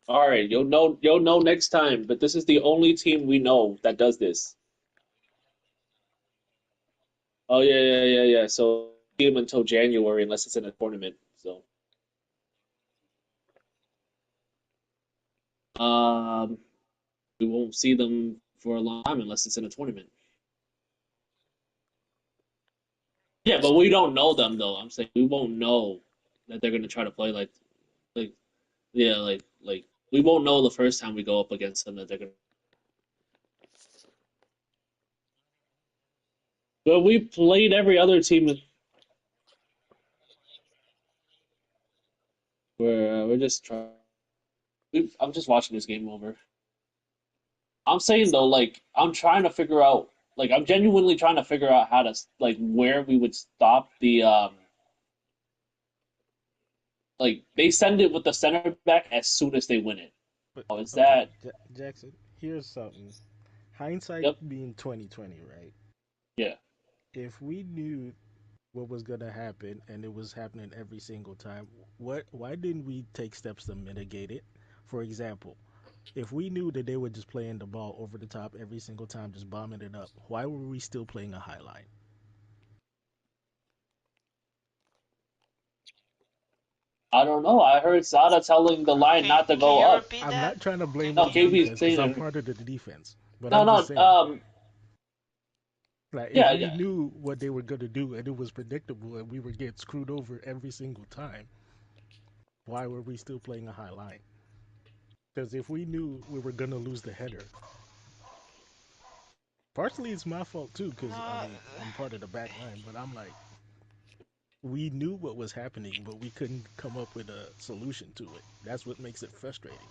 all right, you'll know next time. But this is the only team we know that does this. Oh yeah. So game until January unless it's in a tournament. So um, we won't see them for a long time unless it's in a tournament. Yeah, but we don't know them though. I'm saying we won't know that they're gonna try to play like yeah like we won't know the first time we go up against them that they're gonna. But we played every other team where we're just trying. I'm just watching this game over. I'm saying though, like I'm trying to figure out, like I'm genuinely trying to figure out how to like where we would stop the like they send it with the center back as soon as they win it. But Oh, is okay, that Jackson. Here's something. Hindsight Yep. being 2020, right? Yeah. If we knew what was gonna happen and it was happening every single time, why didn't we take steps to mitigate it? For example, if we knew that they were just playing the ball over the top every single time, just bombing it up, why were we still playing a high line? I don't know. I heard Sada telling the line not to Can go you up. repeat I'm that? not trying to blame No, on the Can KB's defense because I'm saying part of the defense, but no, I'm just no. saying, like, if Yeah, we yeah. knew what they were gonna do and it was predictable and we were getting screwed over every single time, why were we still playing a high line? Because if we knew we were gonna lose the header, partially it's my fault too. Because I no, mean I'm part of the back line, but I'm like, we knew what was happening, but we couldn't come up with a solution to it. That's what makes it frustrating.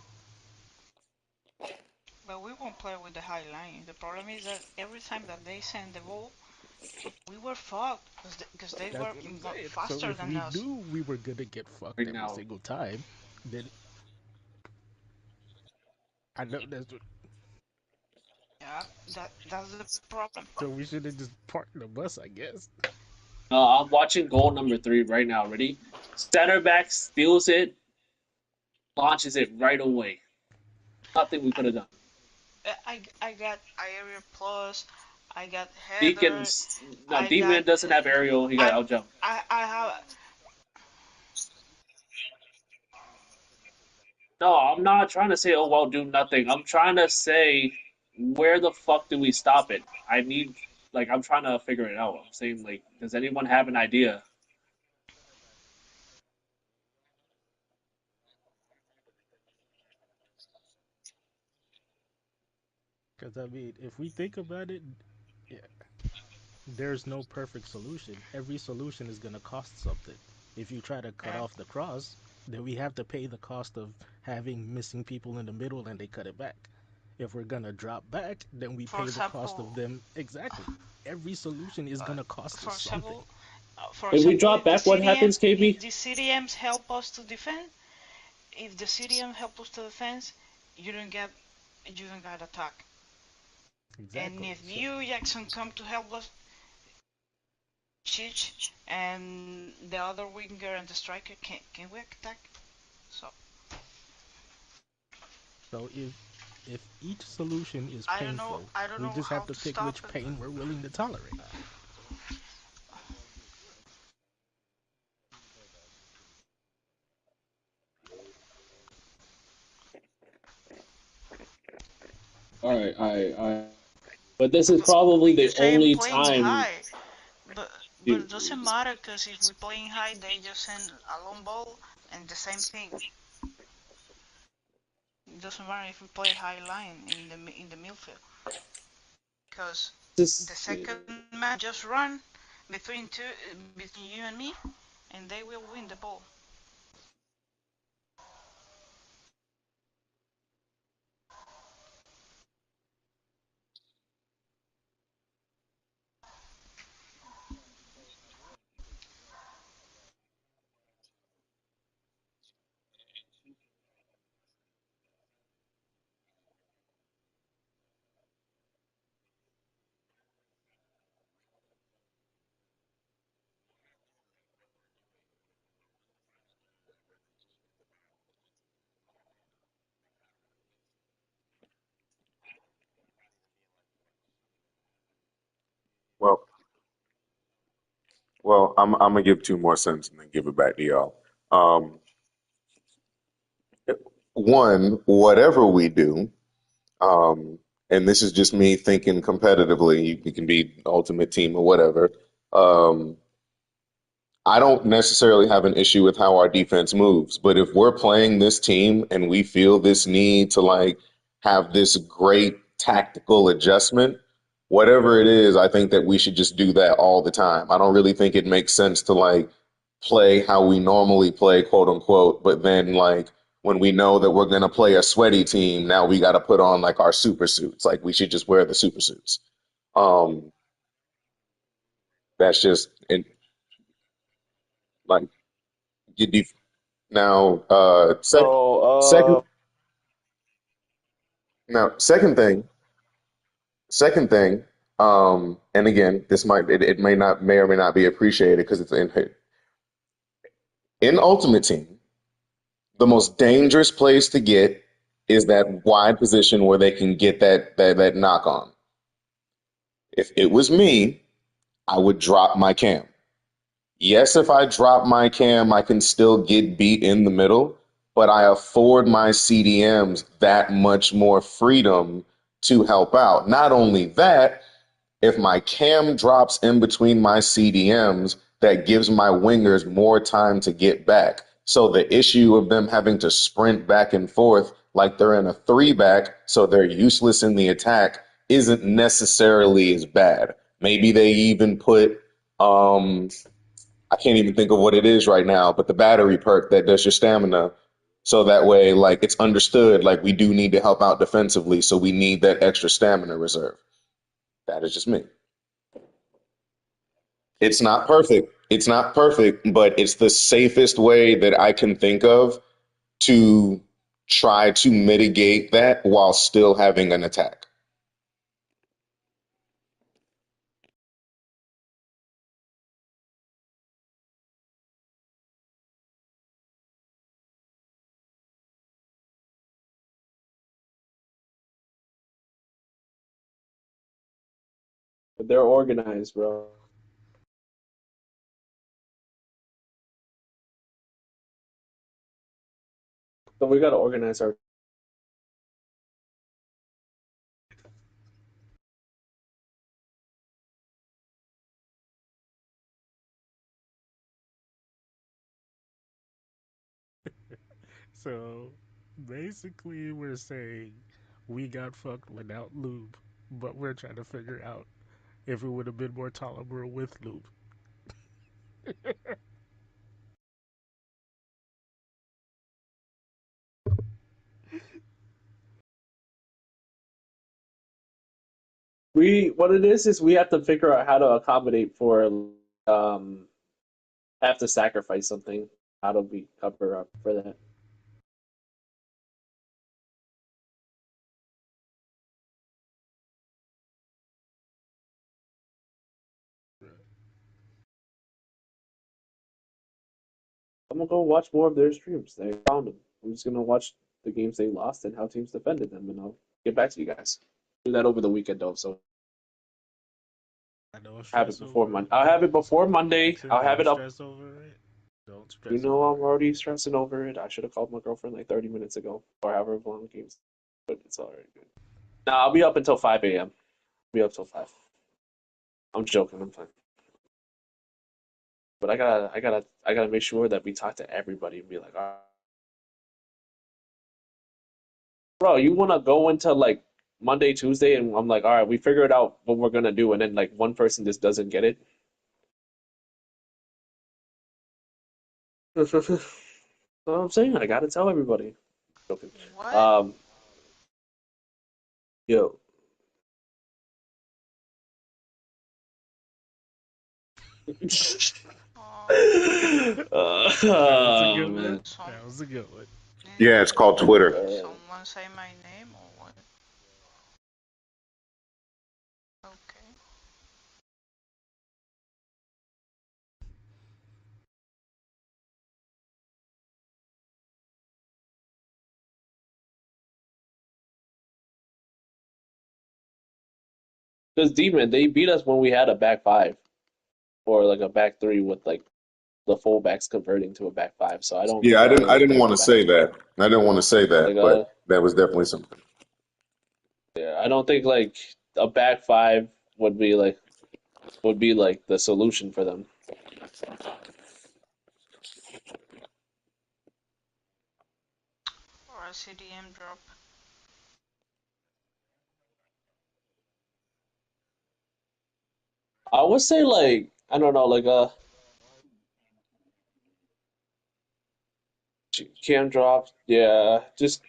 but we won't play with the high line. The problem is that every time that they send the ball, we were fucked because they That's were what I'm saying. So faster if than we us. knew we were gonna get fucked Right every now. single time, then I know that's what, Yeah, that's the problem. so we should have just parked the bus, I guess. I'm watching goal number 3 right now. Ready? Center back steals it, launches it right away. Nothing we could have done. I got area plus, I got header, Deacon's no I got D-man doesn't have aerial. He got I out jump. I have No, I'm not trying to say, oh well, do nothing. I'm trying to say, where the fuck do we stop it? I need, like, I'm trying to figure it out. I'm saying, like, does anyone have an idea? Because I mean, if we think about it, yeah, there's no perfect solution. Every solution is gonna cost something. If you try to cut off the cross, then we have to pay the cost of having missing people in the middle and they cut it back. If we're gonna drop back, then we for pay the cost of example them. Exactly. Every solution is uh, gonna cost for us something. example for If we example drop if the back, what happens, KB? CDMs help us to defend, if the CDM help us to defend, you don't get you don't get attack. And Exactly. if So you Jackson come to help us, Chich and the other winger and the striker can we attack? So if each solution is painful, I don't we know just how have to to pick stop which it. pain we're willing to tolerate. All right. But this is probably You the say only playing time. high, but You, it doesn't matter because if we playing high, they just send a long ball and the same thing. It doesn't matter if we play high line in the midfield because the this second man just run between you and me, and they will win the ball. Well, I'm gonna give two more cents and then give it back to y'all. Um, One, whatever we do, um, and this is just me thinking competitively. You can be ultimate team or whatever. Um, I don't necessarily have an issue with how our defense moves, but if we're playing this team and we feel this need to like have this great tactical adjustment, whatever it is, I think that we should just do that all the time. I don't really think it makes sense to like play how we normally play, quote unquote, but then like when we know that we're going to play a sweaty team, now we got to put on like our super suits. Like we should just wear the super suits. Um, that's just and like you now, second, So, second, Now, second thing, and again, this it may or may not be appreciated because it's in Ultimate Team. The most dangerous place to get is that wide position where they can get that knock on. If it was me, I would drop my cam. Yes, if I drop my cam, I can still get beat in the middle, but I afford my CDMs that much more freedom to help out. Not only that, if my cam drops in between my CDMs, that gives my wingers more time to get back. So the issue of them having to sprint back and forth like they're in a three back, so they're useless in the attack, isn't necessarily as bad. Maybe they even put I can't even think of what it is right now, but the battery perk that does your stamina. So that way, like it's understood, like we do need to help out defensively, so we need that extra stamina reserve. That is just me. It's not perfect. It's not perfect, but it's the safest way that I can think of to try to mitigate that while still having an attack. But they're organized, bro. So we gotta organize our. So basically, we're saying we got fucked without lube, but we're trying to figure out if it would have been more tolerable with lube. We what it is we have to figure out how to accommodate for um have to sacrifice something. How do we cover up for that? I'm gonna go watch more of their streams. They found them. I'm just gonna watch the games they lost and how teams defended them, and I'll get back to you guys. Do that over the weekend though, so I don't have it stress before over Monday. it. I'll have it before Monday. Listen, I'll have don't it up. stress over it. Don't You stress know over I'm it. already stressing over it. I should have called my girlfriend like 30 minutes ago, or however long the games. But it's all right. Good. Nah, I'll be up until 5 a.m. Be up till 5. I'm joking. I'm fine. But I gotta make sure that we talk to everybody and be like, all right, bro, you wanna go into like Monday, Tuesday, and I'm like, all right, we figured out what we're gonna do, and then like one person just doesn't get it. That's what I'm saying. I gotta tell everybody. Joking. What? Um, yo, That was a oh good one. man. Some That was a good one. Yeah, it's called All Twitter. right. someone say my name or what? Okay. Because Demon, they beat us when we had a back five or like a back three with like the fullbacks converting to a back five. So I don't Yeah, think that I was didn't like want a to bad say choice. that. I didn't want to say Like that, but that was definitely something. yeah, I don't think like a back five would be like the solution for them. Or a CDM drop. I would say like I don't know like a cam drop. Yeah, just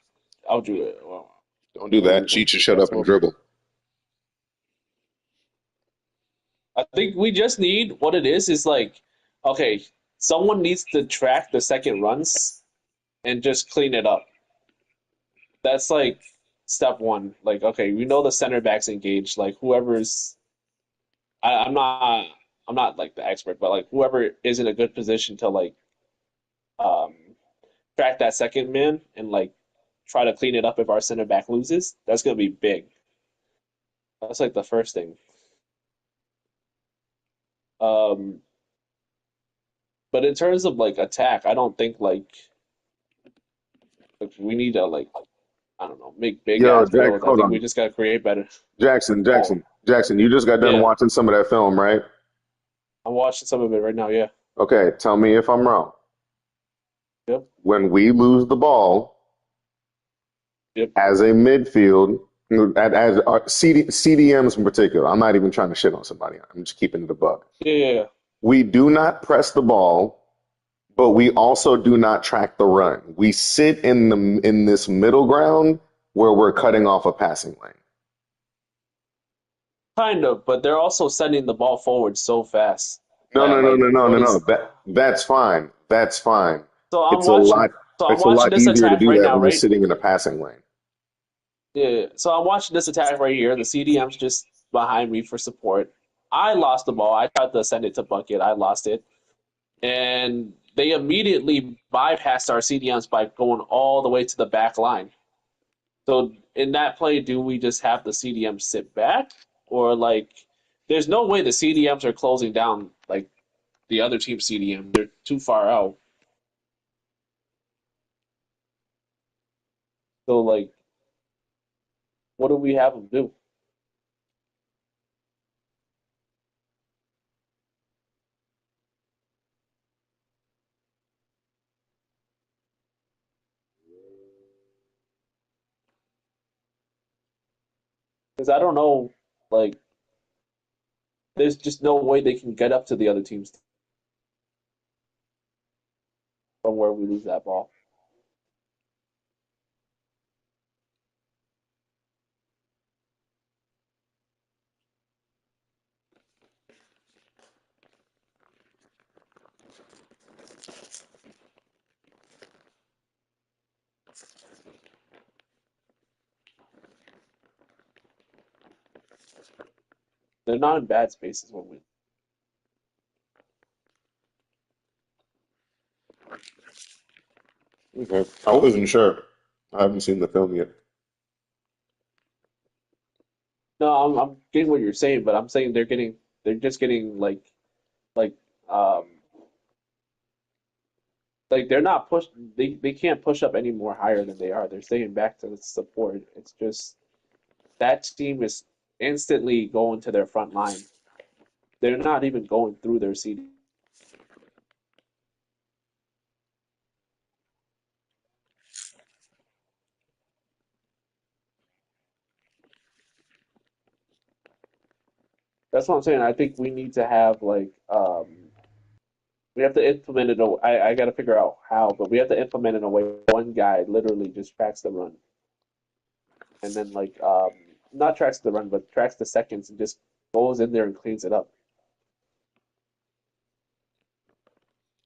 I'll do it. Well, Don't do I'll that. do one Cheat too your shut fast. up and Well, dribble. I think we just need what it is like okay, someone needs to track the second runs and just clean it up. That's like step one. Like, okay, we know the center back's engaged. Like, whoever's, I'm not, I'm not like the expert, but like whoever is in a good position to like um track that second man and like try to clean it up if our center back loses, that's gonna be big. That's like the first thing. Um, but in terms of like attack, I don't think like we need to like I don't know make big Yo, ass Jack, builds. I hold think we on. just gotta create better. Jackson, Oh Jackson, Jackson, you just got done yeah, watching some of that film, right? I'm watching some of it right now. Yeah. Okay, tell me if I'm wrong. Yep. When we lose the ball Yep. as a midfield, as CDMs in particular, I'm not even trying to shit on somebody. I'm just keeping it a buck. Yeah. Yeah. Yeah. We do not press the ball, but we also do not track the run. We sit in this middle ground where we're cutting off a passing lane. Kind of, but they're also sending the ball forward so fast No, that no, no, like no, no, what no, no. is That's fine. That's fine. so I'm It's a watching lot. so I'm It's a watching lot this easier to attack do right that now, when you're right? sitting in a passing lane. Yeah. So I'm watching this attack right here. The CDM's just behind me for support. I lost the ball. I tried to send it to Bucket. I lost it. And they immediately bypassed our CDMs by going all the way to the back line. So in that play, do we just have the CDMs sit back? Or like there's no way the CDMs are closing down like the other team's CDM. They're too far out. So like what do we have them do? Because I don't know, like, there's just no way they can get up to the other teams from where we lose that ball. They're not in bad spaces when we. Okay. I wasn't sure. I haven't seen the film yet. No, I'm getting what you're saying, but I'm saying they're just getting like um like they're not pushed. They can't push up any more higher than they are. They're staying back to the support. It's just that team is instantly going to their front line. They're not even going through their CD. That's what I'm saying. I think we need to have we have to implement it. I got to figure out how, but we have to implement it in a way one guy literally just tracks the run, and then not tracks the run, but tracks the seconds and just goes in there and cleans it up.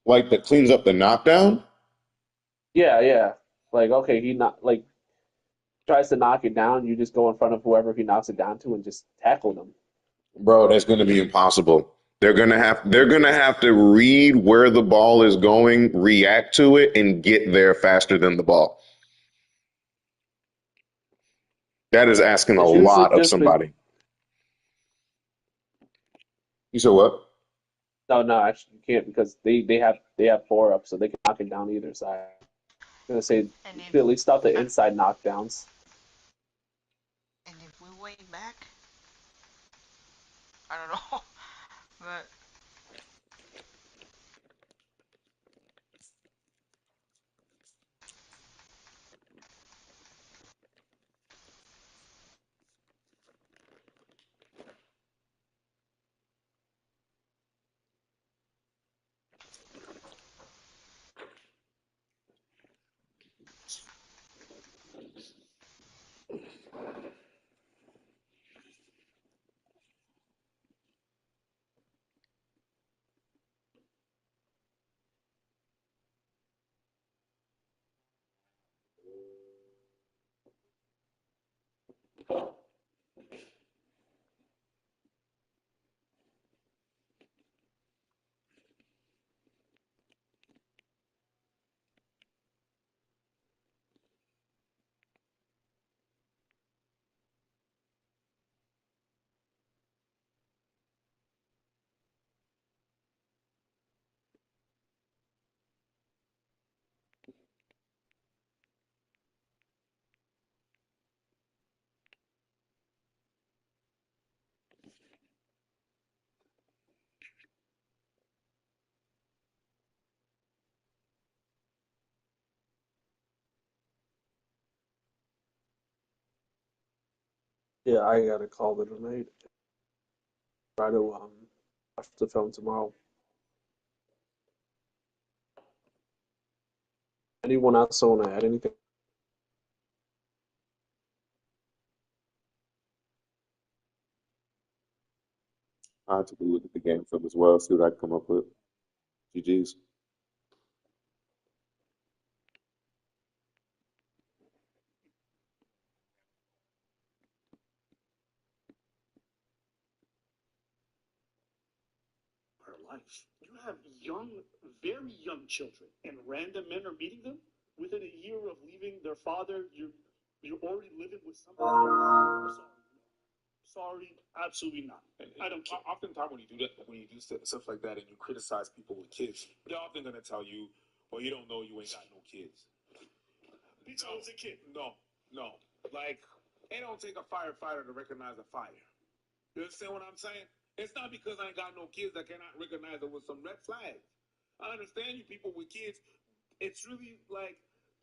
Like that cleans up the knockdown, Yeah, yeah. Like okay, he not like tries to knock it down. You just go in front of whoever he knocks it down to and just tackle them. bro. That's going to be impossible. They're gonna have to read where the ball is going, react to it, and get there faster than the ball. That is asking a It's usually lot of just been somebody. You said what? no, no. Actually, you can't because they have four up, so they can knock it down either side. I'm gonna say And you if should at least stop the inside knockdowns. and if we way back, I don't know, but Yeah, I gotta call it a night. Try to watch the film tomorrow. Anyone else want to add anything? I took a look at the game film as well, see what I can come up with. GG's. Her life. You have young, very young children, and random men are meeting them within a year of leaving their father. You're already living with somebody else. Sorry, absolutely not. I don't care. Oftentimes, when you do that, when you do stuff like that, and you criticize people with kids, they're often gonna tell you, "Well, you don't know, you ain't got no kids." Bitch, I was a kid. No, no. Like, it don't take a firefighter to recognize a fire. You understand what I'm saying? It's not because I ain't got no kids that cannot recognize it with some red flags. I understand you people with kids. It's really like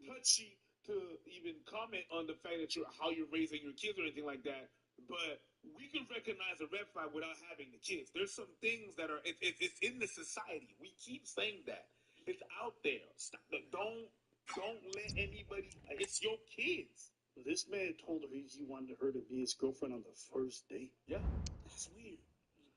touchy to even comment on the fact that how you're raising your kids or anything like that. But we can recognize a red flag without having the kids. There's some things that are it's in the society. We keep saying that it's out there. Stop. Don't let anybody. It's your kids. This man told her he wanted her to be his girlfriend on the first date. Yeah, that's weird.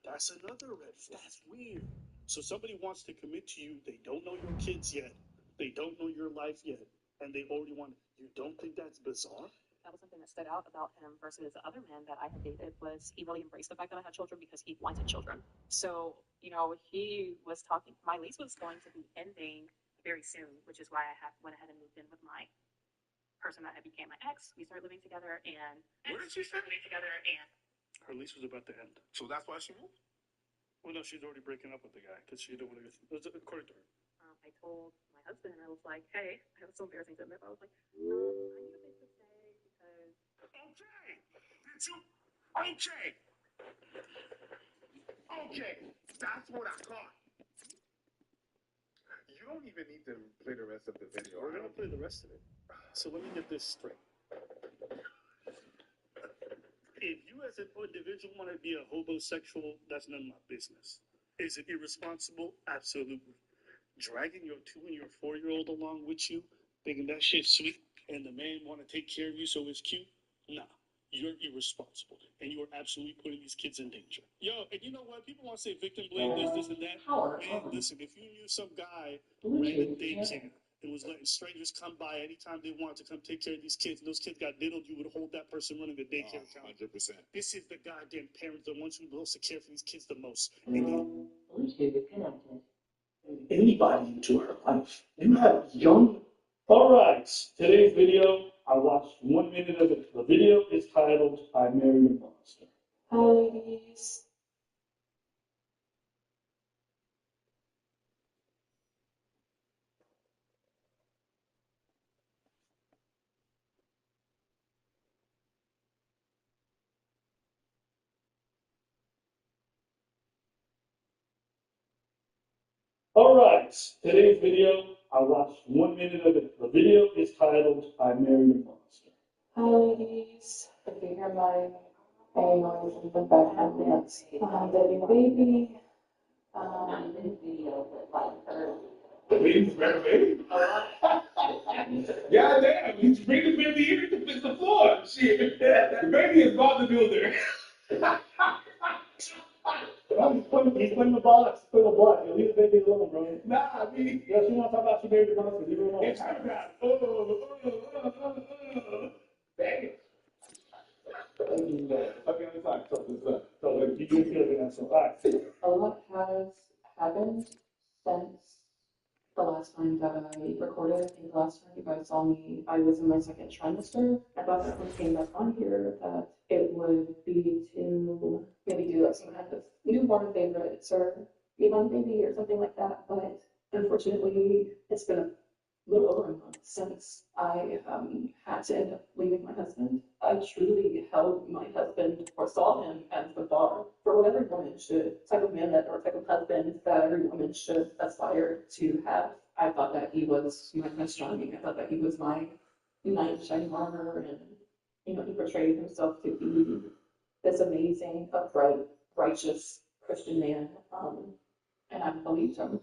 That's another red flag. That's weird. So somebody wants to commit to you. They don't know your kids yet. They don't know your life yet, and they already want. You don't think that's bizarre? That was something that stood out about him versus the other men that I had dated was he really embraced the fact that I had children because he wanted children. So, he was talking, my lease was going to be ending very soon, which is why I went ahead and moved in with my person that had became my ex. We started living together and Where did she start living together and Her lease was about to end. So that's why she moved. Well, no, she's already breaking up with the guy because she didn't want to. According to her. I told my husband and I was like, hey, I was so embarrassing to him. I was like, I need a place to stay because Okay. Did you? Okay. Okay. That's what I thought. You don't even need to play the rest of the video. We're gonna play the rest of it. So let me get this straight. If you as an individual want to be a homosexual, that's none of my business. Is it irresponsible? Absolutely. Dragging your 2 and your 4-year-old along with you, thinking that shit's sweet, and the man want to take care of you so it's cute? Nah. You're irresponsible, and you are absolutely putting these kids in danger. Yo, and you know what? People want to say victim blame this, and that. Man, listen, if you knew some guy ran a daycare and was letting strangers come by anytime they wanted to come take care of these kids, and those kids got diddled, you would hold that person running the daycare account. 100%. This is the goddamn parents, the ones who are supposed to care for these kids the most. And anybody into her life. You have young. All right, today's video, I watched 1 minute of it. The video is titled "I Married a Monster." hi ladies. All right, today's video, I watched 1 minute of it. The video is titled "I Married a Monster." Hi ladies. If you hear my baby noise in the background, that's the baby. The baby's better, baby. Goddamn, you bring the baby here to fix the floor. Shit. The baby is about to build there. He's putting the box, put the block. You leave the baby alone, bro. Nah, I mean, Yes, you want to talk about your baby monster? Leave it alone. it's her bad. Damn. So, all right. A lot has happened since the last time that I recorded. I think the last time you guys saw me, I was in my second trimester. I thought that when I came back on here that it would be to maybe do like some kind of newborn favorites or newborn baby or something like that. But unfortunately, it's been a little over a month since I had to end up leaving my husband. I truly held my husband or saw him as the bar for what every woman should, type of man that or type of husband that every woman should aspire to have. I thought that he was my Prince Charming. I thought that he was my knight in shining armor, and he portrayed himself to be this amazing, upright, righteous Christian man. And I believed him.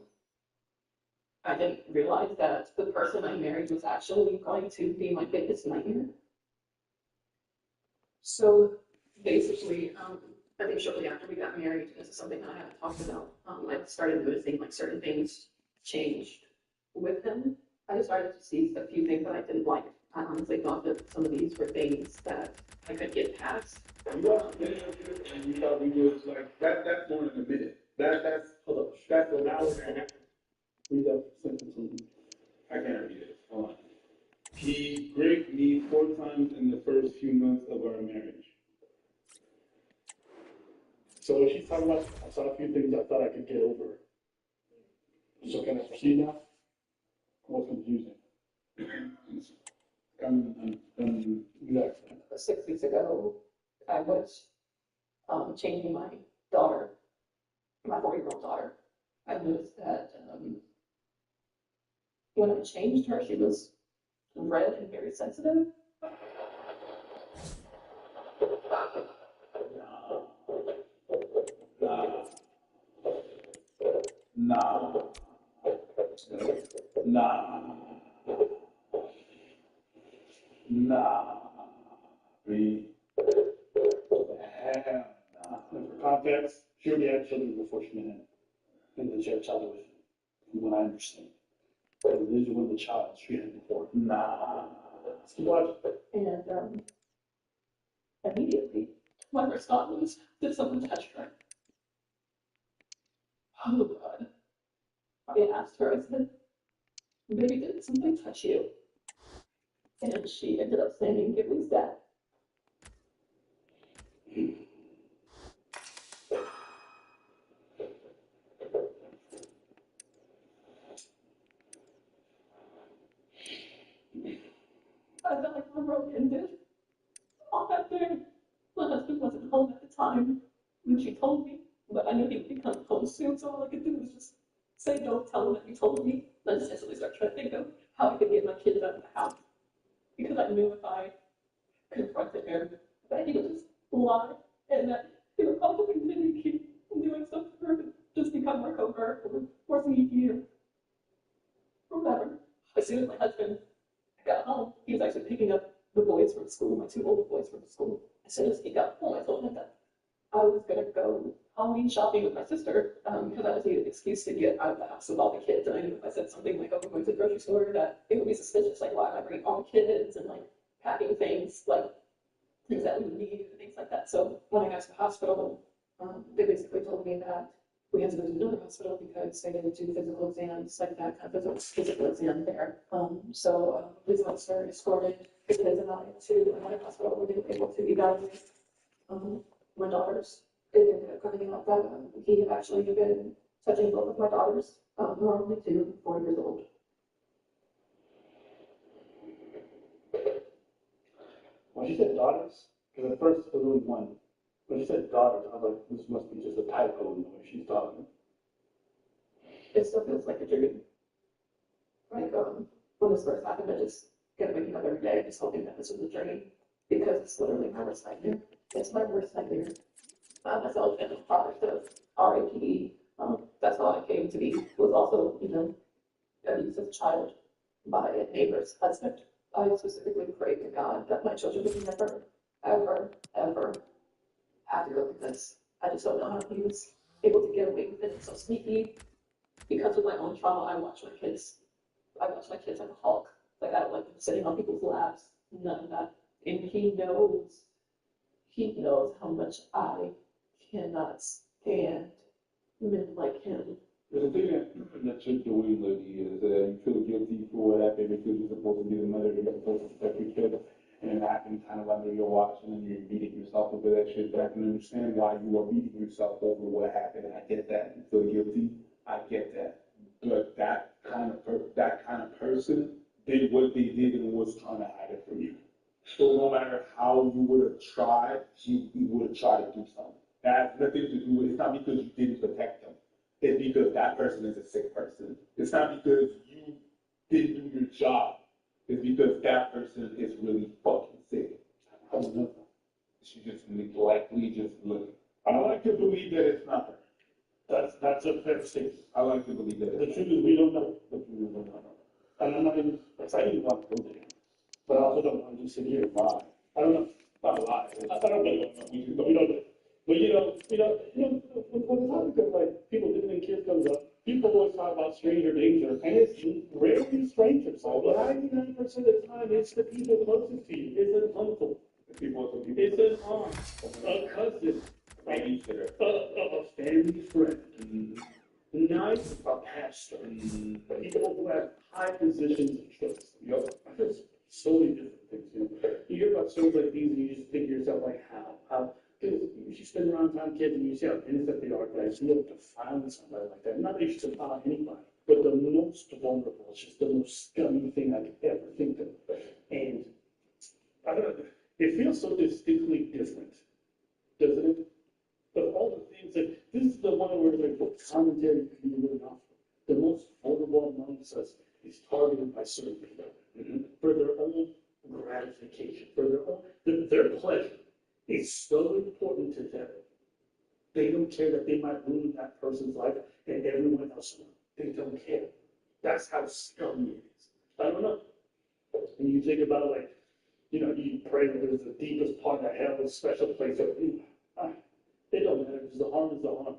I didn't realize that the person I married was actually going to be my biggest nightmare. So basically, I think shortly after we got married, this is something that I haven't talked about. I started noticing like certain things changed with him. I started to see a few things that I didn't like. I honestly thought that some of these were things that I could get past. And you thought we was like that's more than a minute. That's an hour and a half. Read that sentence. I can't read it. Hold on. He raped me 4 times in the first few months of our marriage. So what she's talking about, I saw a few things I thought I could get over. So can I proceed now? What's confusing? Exactly. 6 weeks ago, I was changing my daughter, my 4-year-old daughter. I noticed that when I changed her, she was red and very sensitive. For context, she already had children before she met him. And then she had a child with him, from what I understand. And this is one of the child she had before. What? And immediately, my first thought was, did someone touch her? Oh God. I asked her, I said, baby, did something touch you? And she ended up saying it was that. I felt like my world ended on that day. My husband wasn't home at the time when she told me, but I knew he would be coming home soon, so all I could do was just say, don't tell him that you told me. And I just instantly started trying to think of how I could get my kids out of the house. Because I knew if I confronted him, that he would just lie, and that he would probably continue keep doing stuff to her to just become more covert or more sneaky or whatever. As soon as my husband got home, he was actually picking up the boys from school, my 2 older boys from school. As soon as he got home, I told him that I was going to go Halloween shopping with my sister because I just needed an excuse to get out of the house with all the kids. And I knew if I said something like, oh, we're going to the grocery store, that it would be suspicious. Like, why am I bringing all the kids and like packing things, like things that we would need and things like that. So when I got to the hospital, they basically told me that we had to go to another hospital because they didn't do physical exams, like that kind of physical exam there. So police officer escorted the kids and I to another hospital where they were able to evaluate my daughters. It ended up coming out that he had actually been touching both of my daughters, who are only 2 and 4 years old. When she said daughters, because at first it was only one. When she said daughters, I was like, this must be just a typo in the way she's talking. It still feels like a dream. Like, when this first happened, I just kept waking up every day just hoping that this was a dream. Because it's literally my worst nightmare. It's my worst nightmare. Myself and the product of RAPD, that's how I came to be, was also, abused as a child by a neighbor's husband. I specifically prayed to God that my children would never, ever, ever have to go through this. I just don't know how he was able to get away with it so sneaky. Because of my own trauma, I watch my kids like a hawk. Like, I don't like them sitting on people's laps, none of that. And he knows how much I and men like him. The thing that you're doing, Libby, is that you feel guilty for what happened because you're supposed to be the mother, you're supposed to protect your kid, and it happened kind of under your watch, and then you're beating yourself over that shit. But I can understand why you are beating yourself over what happened. I get that. You feel guilty. I get that. But that kind of person did what they did and was trying to hide it from you. So no matter how you would have tried, he would have tried to do something. That has nothing to do with. It's not because you didn't protect them. It's because that person is a sick person. It's not because you didn't do your job. It's because that person is really fucking sick. I don't know. She just neglectfully just looking. I like to believe that it's not her. That's a fair statement. I like to believe that. The truth is we don't know. The truth is we don't know. And I'm not even excited about go there. But I also don't want to just sit here and lie. I don't know. Not a lie. I don't know. We don't know. But when the topic of like people visiting kids comes up, people always talk about stranger danger, and it's rarely strangers. So 99% of the time, it's the people closest to you. It's an uncle. It's an aunt, a cousin, a family friend, not a pastor. People who have high positions in trust. There's so many different things. You hear about stories like these, and you just think to yourself, like, how? Because you spend around time kids and you see how innocent they are, guys. You have to find somebody like that. Not that you should defile anybody, but the most vulnerable. It's just the most scummy thing I could ever think of. And I don't know, it feels so distinctly different, doesn't it? Of all the things that this is the one where like the commentary can be really awful. The most vulnerable amongst us is targeted by certain people for their own gratification, for their pleasure. Is so important to them. They don't care that they might ruin that person's life and everyone else around. They don't care. That's how scummy it is. I don't know. And you think about like, you pray that there's the deepest part of hell, a special place. It don't matter because the harm is the harm.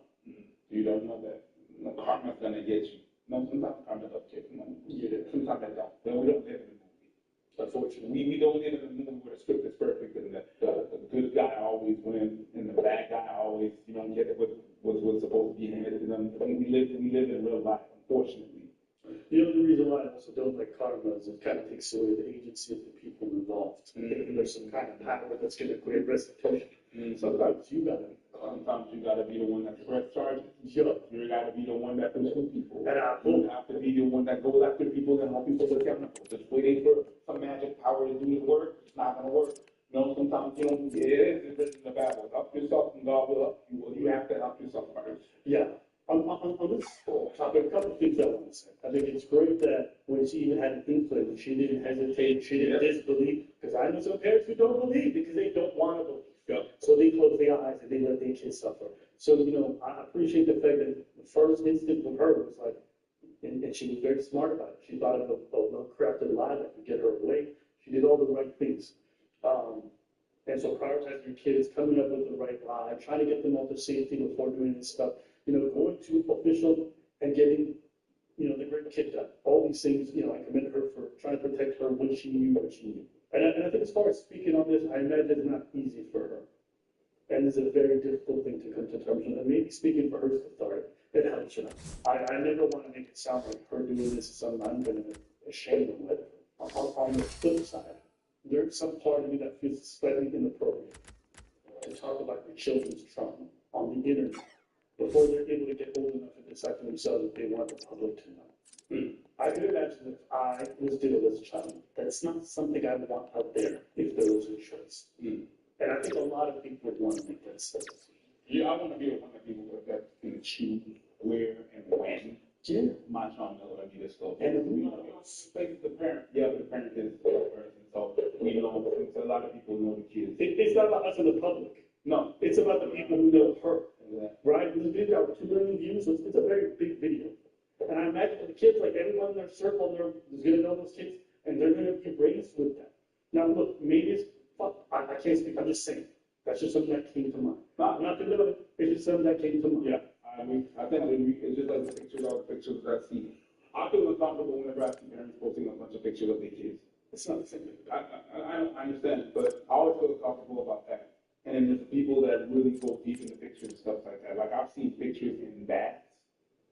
You don't know that. No, karma's gonna get you. No, sometimes karma does get you. Yeah, sometimes it don't. Then we don't live in a movie. Unfortunately, we don't live in a movie where the script is perfect and the good guy always wins and the bad guy always, get what's supposed to be handed to them. I mean, we live in real life, unfortunately. The only reason why I also don't like karma is it kind of takes away the agency of the people involved. There's some kind of power that's going to create restitution. Sometimes you gotta be the one that press charges. You gotta be the one that pursues people. And you have to be the one that goes after people and hold people accountable. Just waiting for some magic power to do the work, it's not gonna work. Sometimes you don't. It is written in the Bible. Help yourself and God will help you. Well, you have to help yourself first. Yeah. On this topic, a couple of things I want to say. I think it's great that when she even had an inkling, she didn't hesitate, she didn't disbelieve, because I know some parents who don't believe because they don't want to believe. Yeah. So they close their eyes and they let their kids suffer. So, I appreciate the fact that the first instinct with her was like, and she was very smart about it. She thought of a well-crafted lie that could get her away. She did all the right things. And so prioritizing your kids, coming up with the right lie, trying to get them all to safety before doing this stuff, going to official and getting, the great kid done. All these things, I commend her for trying to protect her when she knew what she knew. And I think as far as speaking on this, I imagine it's not easy for her. And it's a very difficult thing to come to terms with. And maybe speaking for her is cathartic. It helps her. I never want to make it sound like her doing this is something I'm going to be ashamed of. But on the flip side, there's some part of me that feels slightly inappropriate to talk about your children's trauma on the internet before they're able to get old enough to decide for themselves if they want the public to know. I can imagine if I was diddled as a child, that's not something I would want out there if there was a choice. And I think a lot of people would want to make that sense. Yeah, I want to be one of the people that can choose where and when. Yeah. My child knows I need to slow. And respect the parent. Yeah, but the parent is the person. So we know, a lot of people know the kids. It's not about us in the public. No. It's about the people who know her. Yeah. Right? This video got 2 million views, so it's a very big video. And I imagine the kids, like everyone in their circle, is going to know those kids, and they're going to be raised with that. Now, look, maybe it's, I can't speak, I'm just saying. That's just something that came to mind. I'm not going to do it, it's just something that came to mind. Yeah, I think it's just like the pictures that I see. I feel uncomfortable whenever I see parents posting a bunch of pictures of their kids. It's not the same thing. I understand, but I always feel comfortable about that. And then there's people that really go deep in the pictures and stuff like that. Like I've seen pictures in that,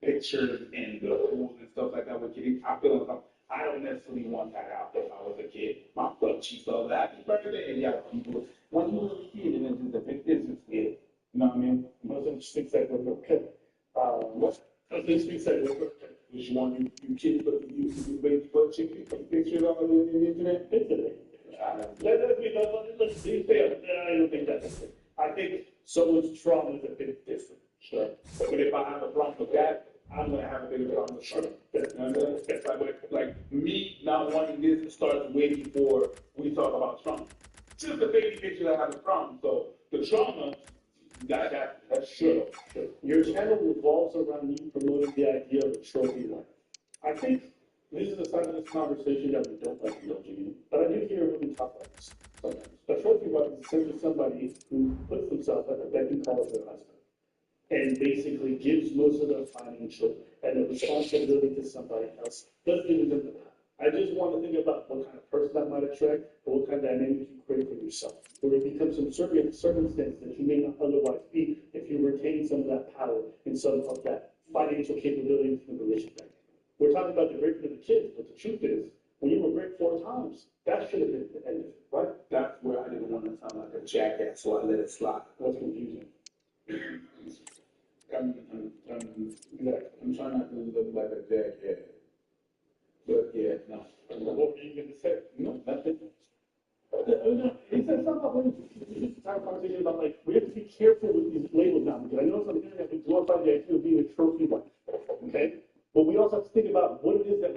pictures in the pools and stuff like that with kids. I feel like I don't necessarily want that out there if I was a kid. My butt cheeks all that. Happy birthday. And yeah, people, when you were a kid and then the pictures is it. You know what I mean? Most of the speaks that were okay. What? Those speaks that were okay. Which one you kids, but you baby butt cheek pictures on the internet? Let's be fair. I don't think that's it. I think someone's trauma is a bit different. Sure. But if I have a problem with that, I'm gonna have a bigger problem with trauma. That's like me not wanting this to start way before we talk about trauma. Just the baby picture that has a problem. So the trauma, that's sure. Your channel revolves around you promoting the idea of a trophy life. I think this is the side of this conversation that we don't like to go to, but I do hear women talk about this sometimes. A trophy wife is essentially somebody who puts themselves at the beck and call of their husband and basically gives most of the financial and the responsibility to somebody else, thus giving them the power. I just want to think about what kind of person that might attract, or what kind of dynamic you create for yourself, where it becomes some circumstance that you may not otherwise be if you retain some of that power and some of that financial capability in the relationship. We're talking about the raping of the kids, but the truth is, when you were raped 4 times, that should have been the end of it, right? That's where I didn't want to sound like a jackass, so I let it slide. What's confusing? I'm trying not to look like a jackass. But yeah, no. What were you going to say? No, nothing. He said something about women. We just had a conversation about, like, we have to be careful with these labels now, because I know on the internet we glorify the idea of being a trophy wife, okay? But we also have to think about what it is that